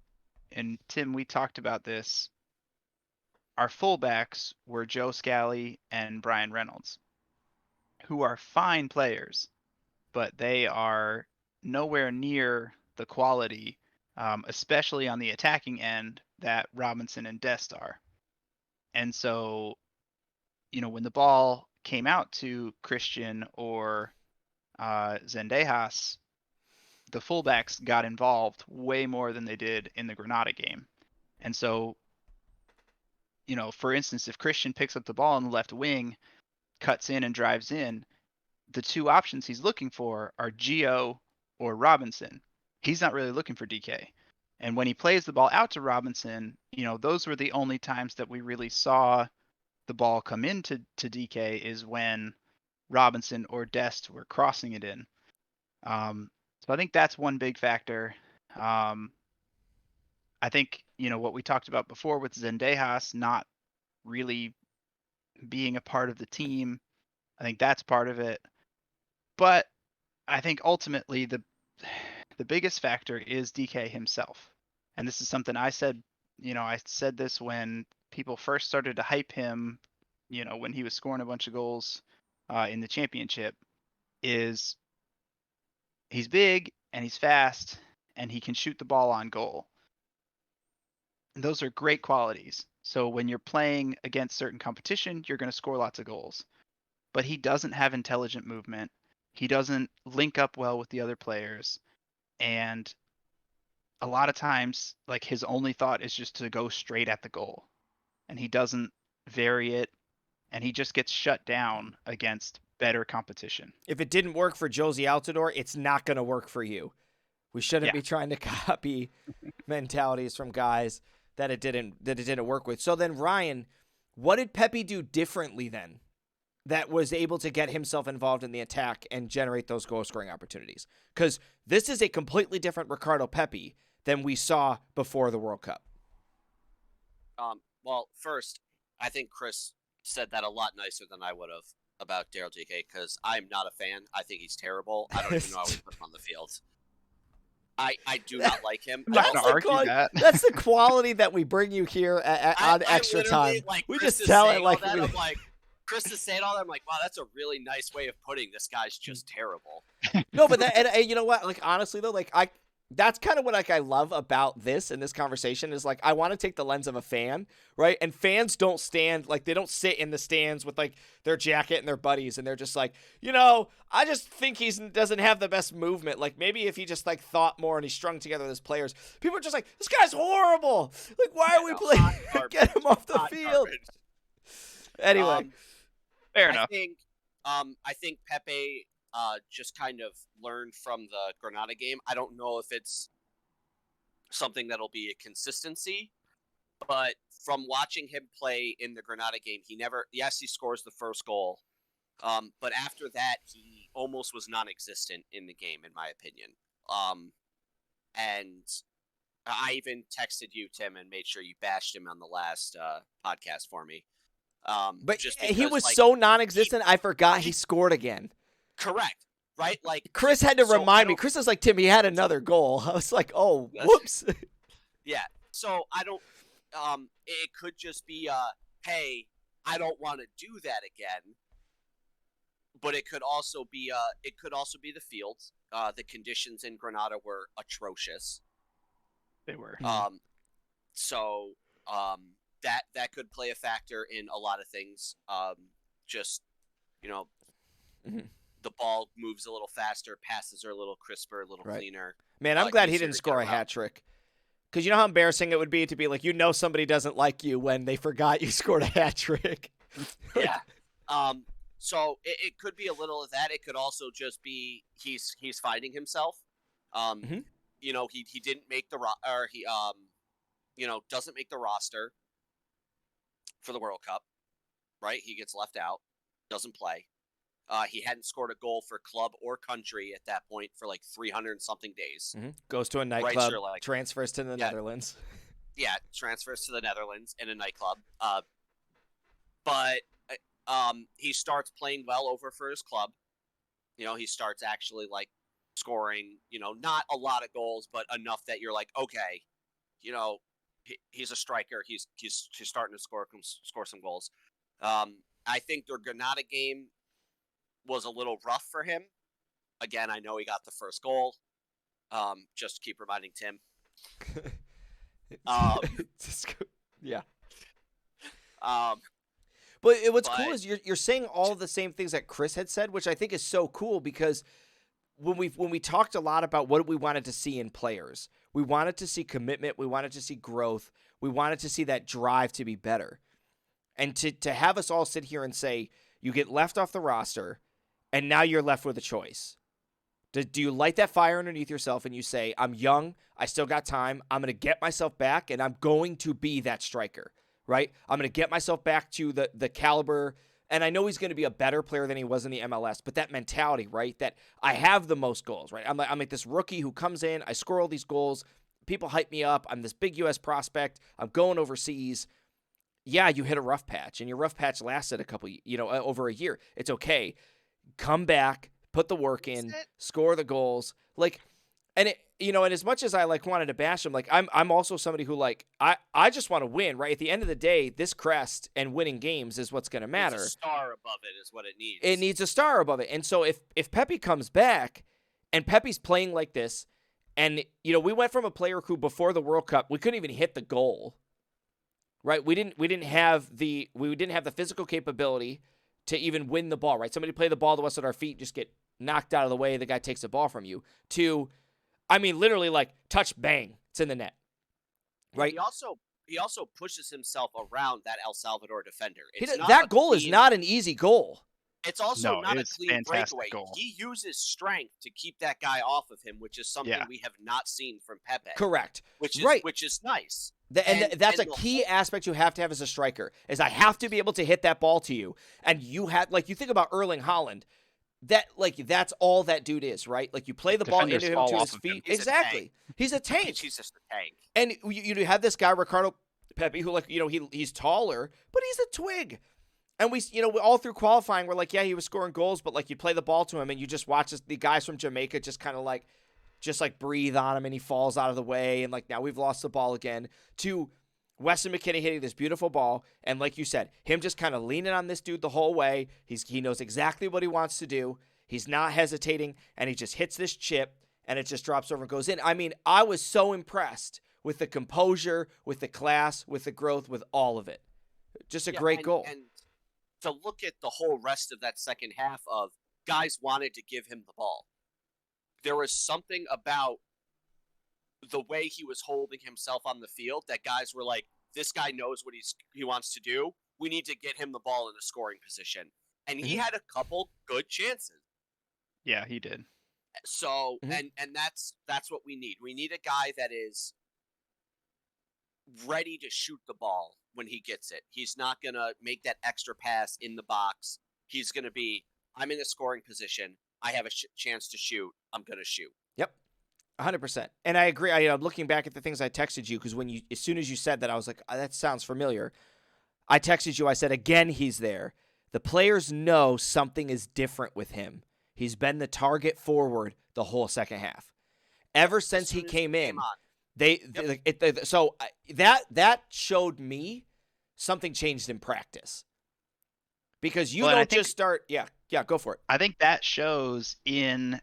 and Tim, we talked about this, our fullbacks were Joe Scally and Brian Reynolds, who are fine players, but they are nowhere near the quality, especially on the attacking end, that Robinson and Dest are. And so, when the ball came out to Christian or Zendejas, the fullbacks got involved way more than they did in the Granada game. And so, for instance, if Christian picks up the ball on the left wing, cuts in and drives in, the two options he's looking for are Gio or Robinson. He's not really looking for DK. And when he plays the ball out to Robinson, those were the only times that we really saw the ball come into DK, is when Robinson or Dest were crossing it in. So I think that's one big factor. I think, what we talked about before with Zendejas not really being a part of the team, I think that's part of it. But I think ultimately the biggest factor is DK himself. And this is something I said, I said this when people first started to hype him, when he was scoring a bunch of goals in the championship, is he's big and he's fast and he can shoot the ball on goal. And those are great qualities. So when you're playing against certain competition, you're going to score lots of goals. But he doesn't have intelligent movement. He doesn't link up well with the other players. And a lot of times, like, his only thought is just to go straight at the goal. And he doesn't vary it. And he just gets shut down against better competition. If it didn't work for Josie Altidore, it's not going to work for you. We shouldn't Yeah. be trying to copy mentalities from guys that it didn't work with. So then, Ryan, what did Pepe do differently then that was able to get himself involved in the attack and generate those goal-scoring opportunities? Because this is a completely different Ricardo Pepi than we saw before the World Cup. Well, first, I think Chris said that a lot nicer than I would have about Daryl DK, because I'm not a fan. I think he's terrible. I don't even know how we put him on the field. I do not like him. I'm not going to argue that. That's the quality that we bring you here on Extra Time. Like, we Chris just tell it like that, I'm like, Chris is saying all that. I'm like, wow, that's a really nice way of putting this guy's just terrible. No, but that, and you know what? Like, honestly though, like that's kind of what I love about this and this conversation is like I want to take the lens of a fan, right? And fans don't stand like they don't sit in the stands with like their jacket and their buddies and they're just like, I just think he doesn't have the best movement. Like maybe if he just like thought more and he strung together his players, people are just like, this guy's horrible. Like why are we playing? Get him off the field. Garbage. Anyway, fair enough. I think Pepe just kind of learned from the Granada game. I don't know if it's something that'll be a consistency, but from watching him play in the Granada game, he scores the first goal, but after that, he almost was non-existent in the game, in my opinion. And I even texted you, Tim, and made sure you bashed him on the last podcast for me. but just because, he was so non-existent, I forgot he scored again. Correct. Right? Like Chris had to remind me. Chris was like, Tim, he had another goal. I was like, oh, whoops. Yeah. So I don't it could just be hey, I don't want to do that again. But it could also be the field. The conditions in Granada were atrocious. They were. So that could play a factor in a lot of things. The ball moves a little faster, passes are a little crisper, a little cleaner. Man, I'm glad he didn't score a hat trick. Because you know how embarrassing it would be to be like, somebody doesn't like you when they forgot you scored a hat trick. Yeah. So it could be a little of that. It could also just be he's finding himself. He didn't make doesn't make the roster for the World Cup, right? He gets left out, doesn't play. He hadn't scored a goal for club or country at that point for like 300 and something days. Mm-hmm. Goes to a nightclub, transfers to the Netherlands. Yeah, transfers to the Netherlands in a nightclub. But he starts playing well over for his club. He starts actually like scoring, not a lot of goals, but enough that you're like, okay, he's a striker. He's starting to score some goals. I think the Granada game was a little rough for him. Again, I know he got the first goal. Just to keep reminding Tim. Yeah. But what's cool is you're saying all of the same things that Chris had said, which I think is so cool because when we talked a lot about what we wanted to see in players, we wanted to see commitment, we wanted to see growth, we wanted to see that drive to be better. And to have us all sit here and say, you get left off the roster, and now you're left with a choice. Do you light that fire underneath yourself and you say, I'm young, I still got time, I'm going to get myself back, and I'm going to be that striker, right? I'm going to get myself back to the caliber And I know he's going to be a better player than he was in the MLS, but that mentality, right? That I have the most goals, right? I'm like this rookie who comes in, I score all these goals, people hype me up, I'm this big U.S. prospect, I'm going overseas. Yeah, you hit a rough patch, and your rough patch lasted over a year. It's okay. Come back, put the work in, score the goals. And as much as I wanted to bash him, I'm also somebody who I just want to win, right? At the end of the day, this crest and winning games is what's going to matter. A star above it is what it needs. It needs a star above it. And so if Pepe comes back and Pepe's playing like this, and we went from a player who before the World Cup, we couldn't even hit the goal. Right? We didn't have the physical capability to even win the ball, right? Somebody play the ball to us at our feet, just get knocked out of the way, the guy takes the ball from you. To literally touch, bang, it's in the net. Right? He also pushes himself around that El Salvador defender. That goal is not an easy goal. It's also not a clean breakaway. Goal. He uses strength to keep that guy off of him, which is something we have not seen from Pepe. Correct. Which is nice. That's a key aspect you have to have as a striker, is I have to be able to hit that ball to you. And you have, you think about Erling Haaland, that's all that dude is, right? You play the ball into him to his feet. Exactly. He's a tank. He's just a tank. And you have this guy, Ricardo Pepe, who he's taller, but he's a twig. And we all through qualifying, we're he was scoring goals, but you play the ball to him and you just watch the guys from Jamaica just kind of breathe on him and he falls out of the way. And now we've lost the ball again, to Weston McKennie hitting this beautiful ball. And like you said, him just kind of leaning on this dude the whole way. He knows exactly what he wants to do. He's not hesitating, and he just hits this chip and it just drops over and goes in. I was so impressed with the composure, with the class, with the growth, with all of it. Just a great goal. And to look at the whole rest of that second half of guys wanted to give him the ball. There was something about the way he was holding himself on the field that guys were like, this guy knows what he wants to do. We need to get him the ball in a scoring position. And he had a couple good chances. Yeah, he did. So, and that's what we need. We need a guy that is ready to shoot the ball when he gets it. He's not going to make that extra pass in the box. He's going to be, I'm in a scoring position. I have a chance to shoot. I'm going to shoot. Yep. 100%. And I agree. I'm looking back at the things I texted you, because as soon as you said that, I was like, that sounds familiar. I texted you. I said, again, he's there. The players know something is different with him. He's been the target forward the whole second half. Ever since he came in, so that showed me something changed in practice, because you don't just start. Yeah, go for it. I think that shows in.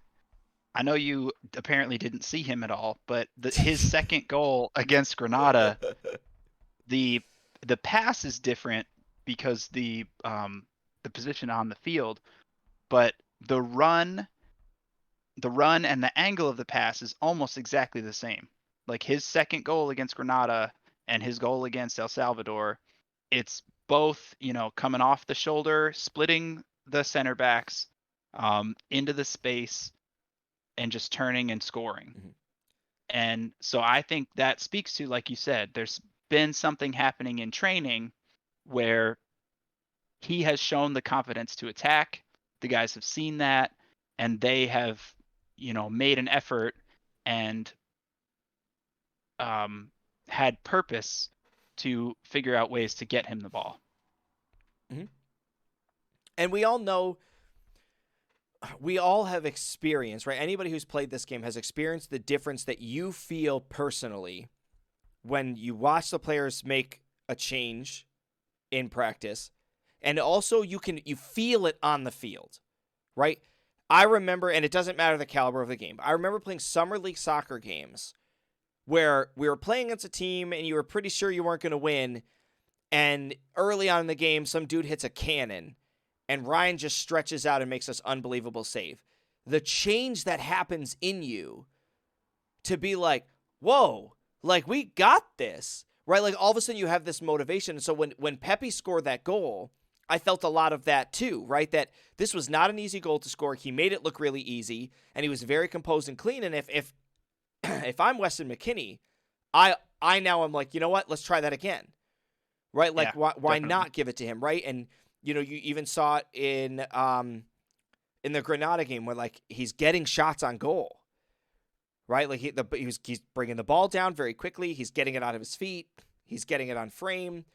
I know you apparently didn't see him at all, but his second goal against Granada, the pass is different because the position on the field, but the run and the angle of the pass is almost exactly the same. His second goal against Granada and his goal against El Salvador, it's both, coming off the shoulder, splitting the center backs into the space and just turning and scoring. Mm-hmm. And so I think that speaks to, like you said, there's been something happening in training where he has shown the confidence to attack. The guys have seen that, and they have, made an effort and had purpose to figure out ways to get him the ball. Mm-hmm. And we all know, we all have experienced, right? Anybody who's played this game has experienced the difference that you feel personally when you watch the players make a change in practice. And also you feel it on the field, right? I remember, and it doesn't matter the caliber of the game, I remember playing summer league soccer games where we were playing against a team and you were pretty sure you weren't going to win. And early on in the game, some dude hits a cannon and Ryan just stretches out and makes this unbelievable save. The change that happens in you to be like, whoa, we got this, right? All of a sudden you have this motivation. And so when Pepe scored that goal, I felt a lot of that too, right? That this was not an easy goal to score. He made it look really easy, and he was very composed and clean. And if I'm Weston McKennie, I now I'm like, you know what? Let's try that again, right? Yeah, why not give it to him, right? And You even saw it in the Granada game where like he's getting shots on goal, right? Like he's bringing the ball down very quickly. He's getting it out of his feet. He's getting it on frame.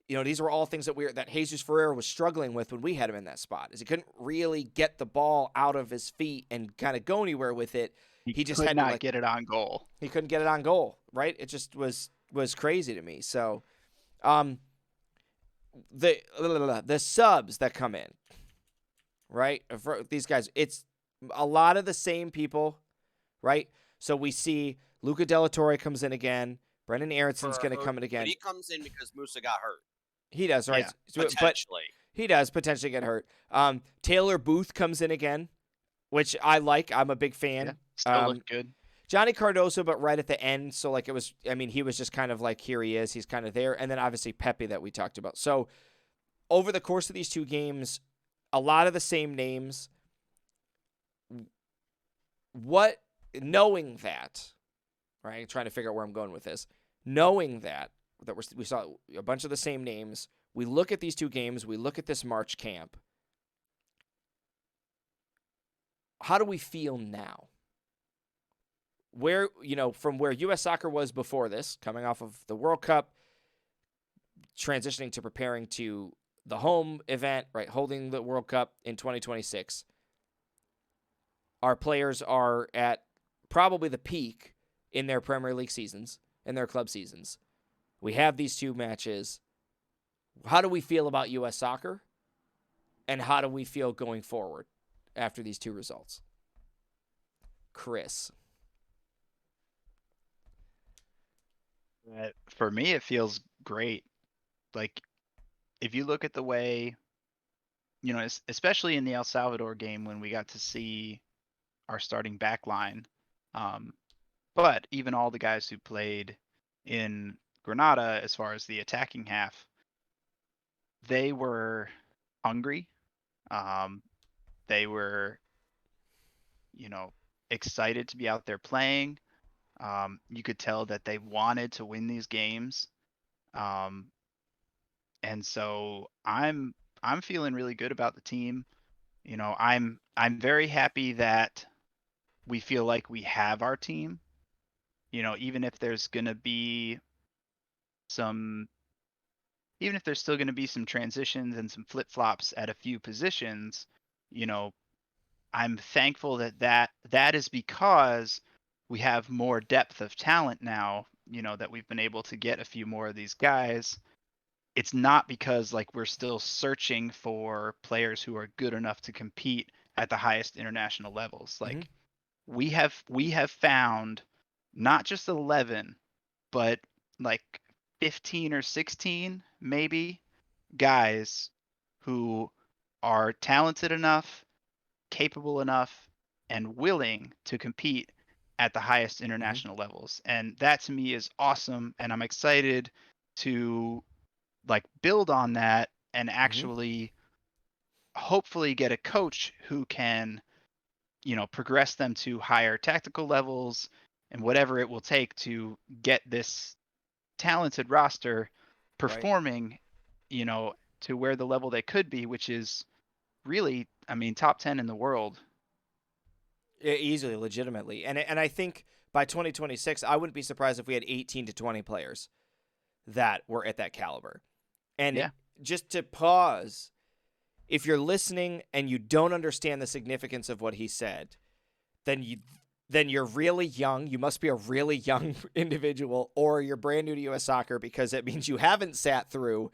These were all things that Jesus Ferreira was struggling with when we had him in that spot, is he couldn't really get the ball out of his feet and kind of go anywhere with it. He just could had not to get it on goal. He couldn't get it on goal, right? It just was crazy to me. So, the subs that come in, right? For these guys, it's a lot of the same people, right? So we see Luca Della Torre comes in again. Brendan Aaronson's going to come in again. But he comes in because Musa got hurt. He does, right? Yeah, potentially. But he does potentially get hurt. Taylor Booth comes in again, which I like. I'm a big fan. Yeah, still looked good. Johnny Cardoso, but right at the end. So, like, he was just kind of like, here he is. He's kind of there. And then, obviously, Pepe that we talked about. So, over the course of these two games, a lot of the same names. Knowing that, right? Trying to figure out where I'm going with this. Knowing that we saw a bunch of the same names. We look at these two games. We look at this March camp. How do we feel now? Where, from where U.S. Soccer was before this, coming off of the World Cup, transitioning to preparing to the home event, right, holding the World Cup in 2026. Our players are at probably the peak in their Premier League seasons, in their club seasons. We have these two matches. How do we feel about U.S. Soccer? And how do we feel going forward after these two results? Chris. For me, it feels great. Like, if you look at the way, especially in the El Salvador game when we got to see our starting back line, but even all the guys who played in Granada, as far as the attacking half, they were hungry. They were, excited to be out there playing. You could tell that they wanted to win these games. And so I'm feeling really good about the team. I'm very happy that we feel like we have our team. Even if there's still going to be some transitions and some flip-flops at a few positions, I'm thankful that is because we have more depth of talent now, that we've been able to get a few more of these guys. It's not because like we're still searching for players who are good enough to compete at the highest international levels. Like we have found not just 11, but like 15 or 16 maybe guys who are talented enough, capable enough, and willing to compete at the highest international levels. And that to me is awesome. And I'm excited to like build on that and actually hopefully get a coach who can, progress them to higher tactical levels and whatever it will take to get this talented roster performing, to where the level they could be, which is really, top 10 in the world. Easily, legitimately. And I think by 2026, I wouldn't be surprised if we had 18 to 20 players that were at that caliber. And just to pause, if you're listening and you don't understand the significance of what he said, then you're really young. You must be a really young individual, or you're brand new to U.S. Soccer, because it means you haven't sat through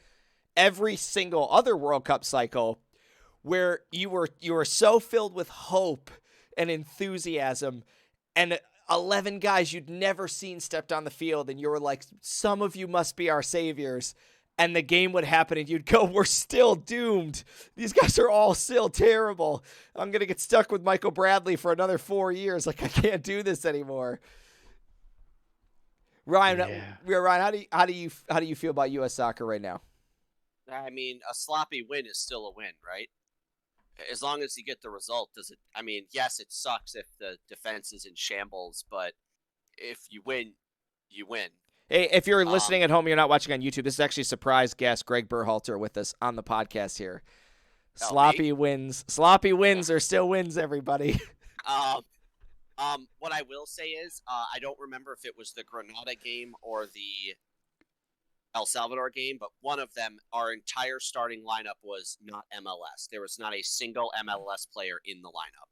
every single other World Cup cycle where you were so filled with hope and enthusiasm, and 11 guys you'd never seen stepped on the field, and you were like, some of you must be our saviors. And the game would happen, and you'd go, we're still doomed. These guys are all still terrible. I'm going to get stuck with Michael Bradley for another 4 years. Like, I can't do this anymore. Ryan, how do you feel about U.S. Soccer right now? I mean, a sloppy win is still a win, right? As long as you get the result, does it? I mean, yes, it sucks if the defense is in shambles, but if you win, you win. Hey, if you're listening at home, you're not watching on YouTube, this is actually a surprise guest, Greg Berhalter, with us on the podcast here. Sloppy wins. Sloppy wins are still wins, everybody. What I will say is, I don't remember if it was the Granada game or the El Salvador game, but one of them, our entire starting lineup was not MLS. There was not a single MLS player in the lineup,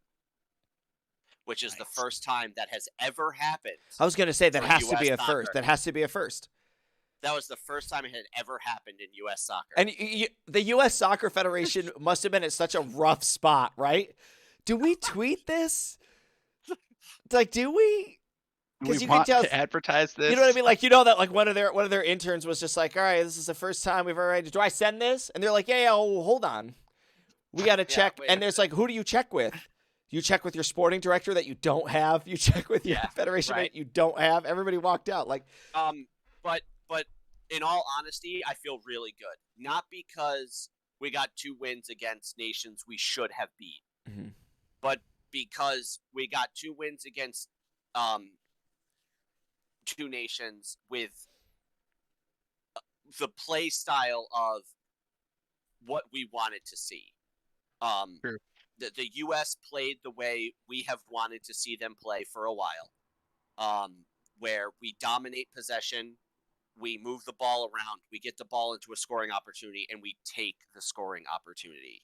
which is the first time that has ever happened. I was going to say that has to be a soccer. first. That has to be a first. That was the first time it had ever happened in U.S. soccer. And the U.S. Soccer Federation must have been at such a rough spot, right? Do we tweet this? Like, do we? Because you can tell to advertise this. You know what I mean? Like, you know that like one of their interns was just like, all right, this is the first time we've ever. Do I send this? And they're like, yeah, hold on, we got to check. And there's like, who do you check with? You check with your sporting director that you don't have. You check with your federation that you don't have. Everybody walked out. Like, but in all honesty, I feel really good. Not because we got 2 wins against nations we should have beat, but because we got 2 wins against 2 nations with the play style of what we wanted to see. Sure. The U.S. played the way we have wanted to see them play for a while, where we dominate possession, we move the ball around, we get the ball into a scoring opportunity, and we take the scoring opportunity.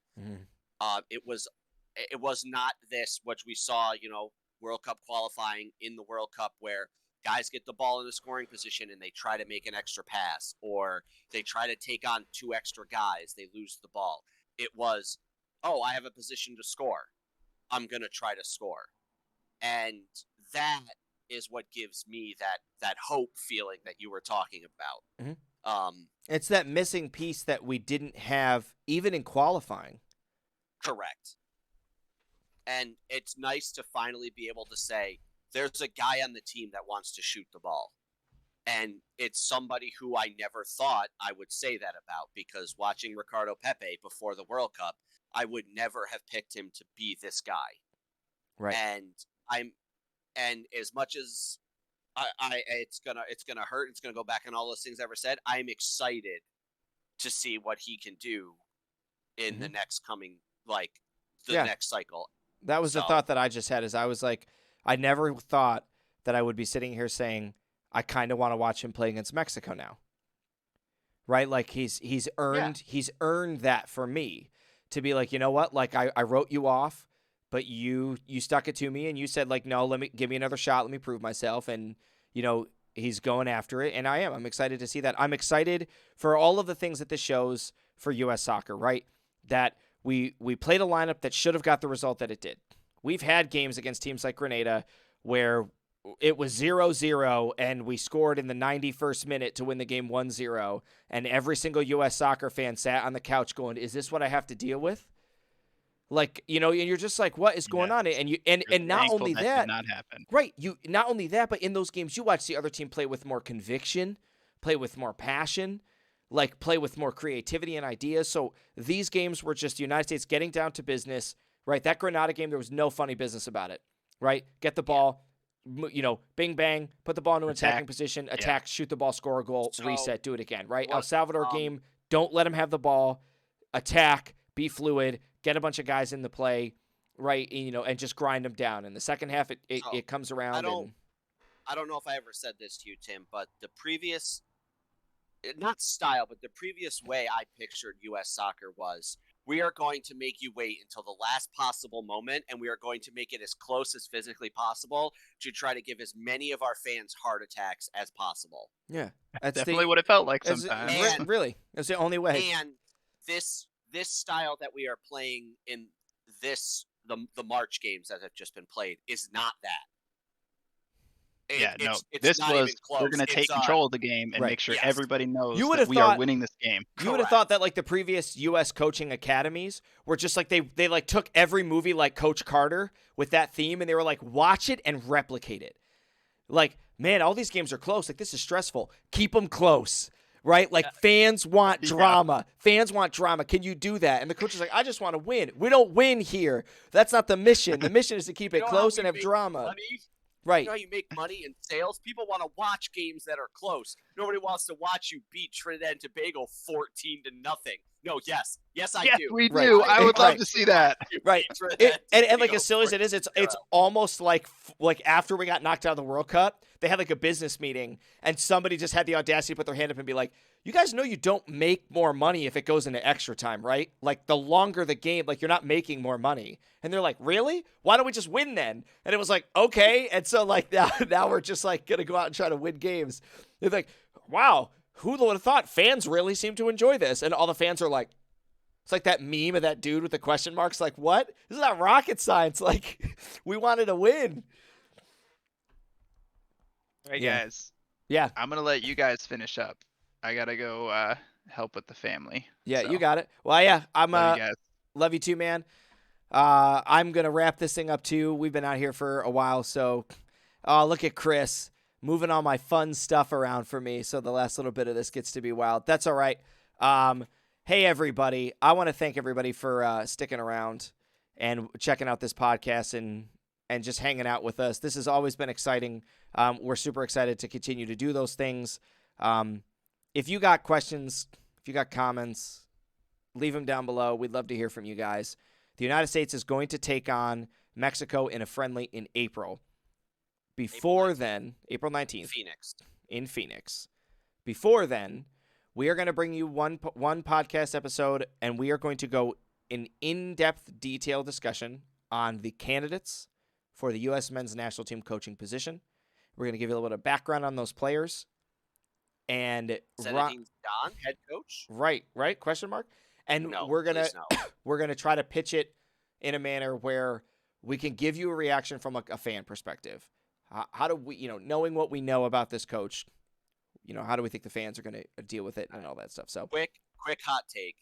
It was not this, which we saw, World Cup qualifying in the World Cup, where guys get the ball in a scoring position and they try to make an extra pass, or they try to take on 2 extra guys, they lose the ball. It was, I have a position to score, I'm going to try to score. And that is what gives me that hope feeling that you were talking about. It's that missing piece that we didn't have even in qualifying. Correct. And it's nice to finally be able to say, there's a guy on the team that wants to shoot the ball. And it's somebody who I never thought I would say that about, because watching Ricardo Pepe before the World Cup, I would never have picked him to be this guy. Right. And as much as it's gonna hurt, it's gonna go back on all those things I ever said, I'm excited to see what he can do in the next coming, next cycle. That was the thought that I just had, is I was like, I never thought that I would be sitting here saying, I kind of want to watch him play against Mexico now. Right? Like he's earned that for me to be like, you know what? Like I wrote you off, but you stuck it to me and you said like, no, give me another shot. Let me prove myself. And he's going after it. And I'm excited to see that. I'm excited for all of the things that this shows for U.S. soccer, right? That we played a lineup that should have got the result that it did. We've had games against teams like Grenada where it was 0-0 and we scored in the 91st minute to win the game 1-0. And every single U.S. soccer fan sat on the couch going, is this what I have to deal with? Like, and you're just like, what is going on? And not only that, did not happen. Right. Not only that, but in those games, you watch the other team play with more conviction, play with more passion, like play with more creativity and ideas. So these games were just the United States getting down to business, right? That Granada game, there was no funny business about it, right? Get the ball, bing, bang, put the ball into an attacking position, attack, shoot the ball, score a goal, reset, do it again, right? El Salvador game, don't let them have the ball, attack, be fluid, get a bunch of guys in the play, right? And just grind them down. In the second half, it comes around. I don't know if I ever said this to you, Tim, but the previous, not style, but the previous way I pictured U.S. soccer was, we are going to make you wait until the last possible moment, and we are going to make it as close as physically possible to try to give as many of our fans heart attacks as possible. Yeah. That's definitely what it felt like sometimes. Really. It's the only way. And this style that we are playing in the March games that have just been played is not that. This was, we're going to take control of the game and make sure everybody knows that we are winning this game. You would have thought that like the previous U.S. coaching academies were just like they like took every movie like Coach Carter with that theme and they were like, watch it and replicate it. Like, man, all these games are close. Like, this is stressful. Keep them close. Right? Like, fans want drama. Fans want drama. Can you do that? And the coach is like, I just want to win. We don't win here. That's not the mission. The mission is to keep it close and have drama. Right. You know how you make money in sales? People want to watch games that are close. Nobody wants to watch you beat Trinidad and Tobago 14-0. No, yes, I Yes, do. we Right. do. I would love Right. to see that. Right. And like as silly as it is, it's almost like after we got knocked out of the World Cup, they had like a business meeting and somebody just had the audacity to put their hand up and be like, "You guys know you don't make more money if it goes into extra time, right? Like the longer the game, like you're not making more money." And they're like, "Really? Why don't we just win then?" And it was like, "Okay." And so like now we're just like gonna go out and try to win games. They're like, "Wow, who would have thought fans really seem to enjoy this?" And all the fans are like, it's like that meme of that dude with the question marks. Like, what? This is not rocket science. Like, we wanted to win. Hey Yeah. guys, Yeah. I'm gonna let you guys finish up. I gotta go help with the family. Yeah, So, you got it. Well, yeah, I'm love you guys. love you too, man. I'm gonna wrap this thing up too. We've been out here for a while, so look at Chris moving all my fun stuff around for me. So the last little bit of this gets to be wild. That's all right. Hey everybody, I want to thank everybody for sticking around and checking out this podcast and just hanging out with us. This has always been exciting. We're super excited to continue to do those things. If you got questions, if you got comments, leave them down below. We'd love to hear from you guys. The United States is going to take on Mexico in a friendly in April. Before then, April 19th. In Phoenix. Before then, we are going to bring you one podcast episode, and we are going to go in-depth, detailed discussion on the candidates for the U.S. men's national team coaching position. We're going to give you a little bit of background on those players. And Zinedine Zidane, head coach. Right? Question mark. And No, we're gonna no. we're gonna try to pitch it in a manner where we can give you a reaction from a fan perspective. How do we, knowing what we know about this coach, how do we think the fans are going to deal with it and all that stuff? So quick hot take.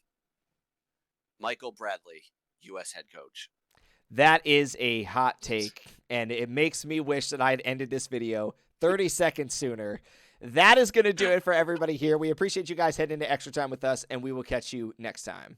Michael Bradley, U.S. head coach. That is a hot take, and it makes me wish that I had ended this video 30 seconds sooner. That is going to do it for everybody here. We appreciate you guys heading into extra time with us, and we will catch you next time.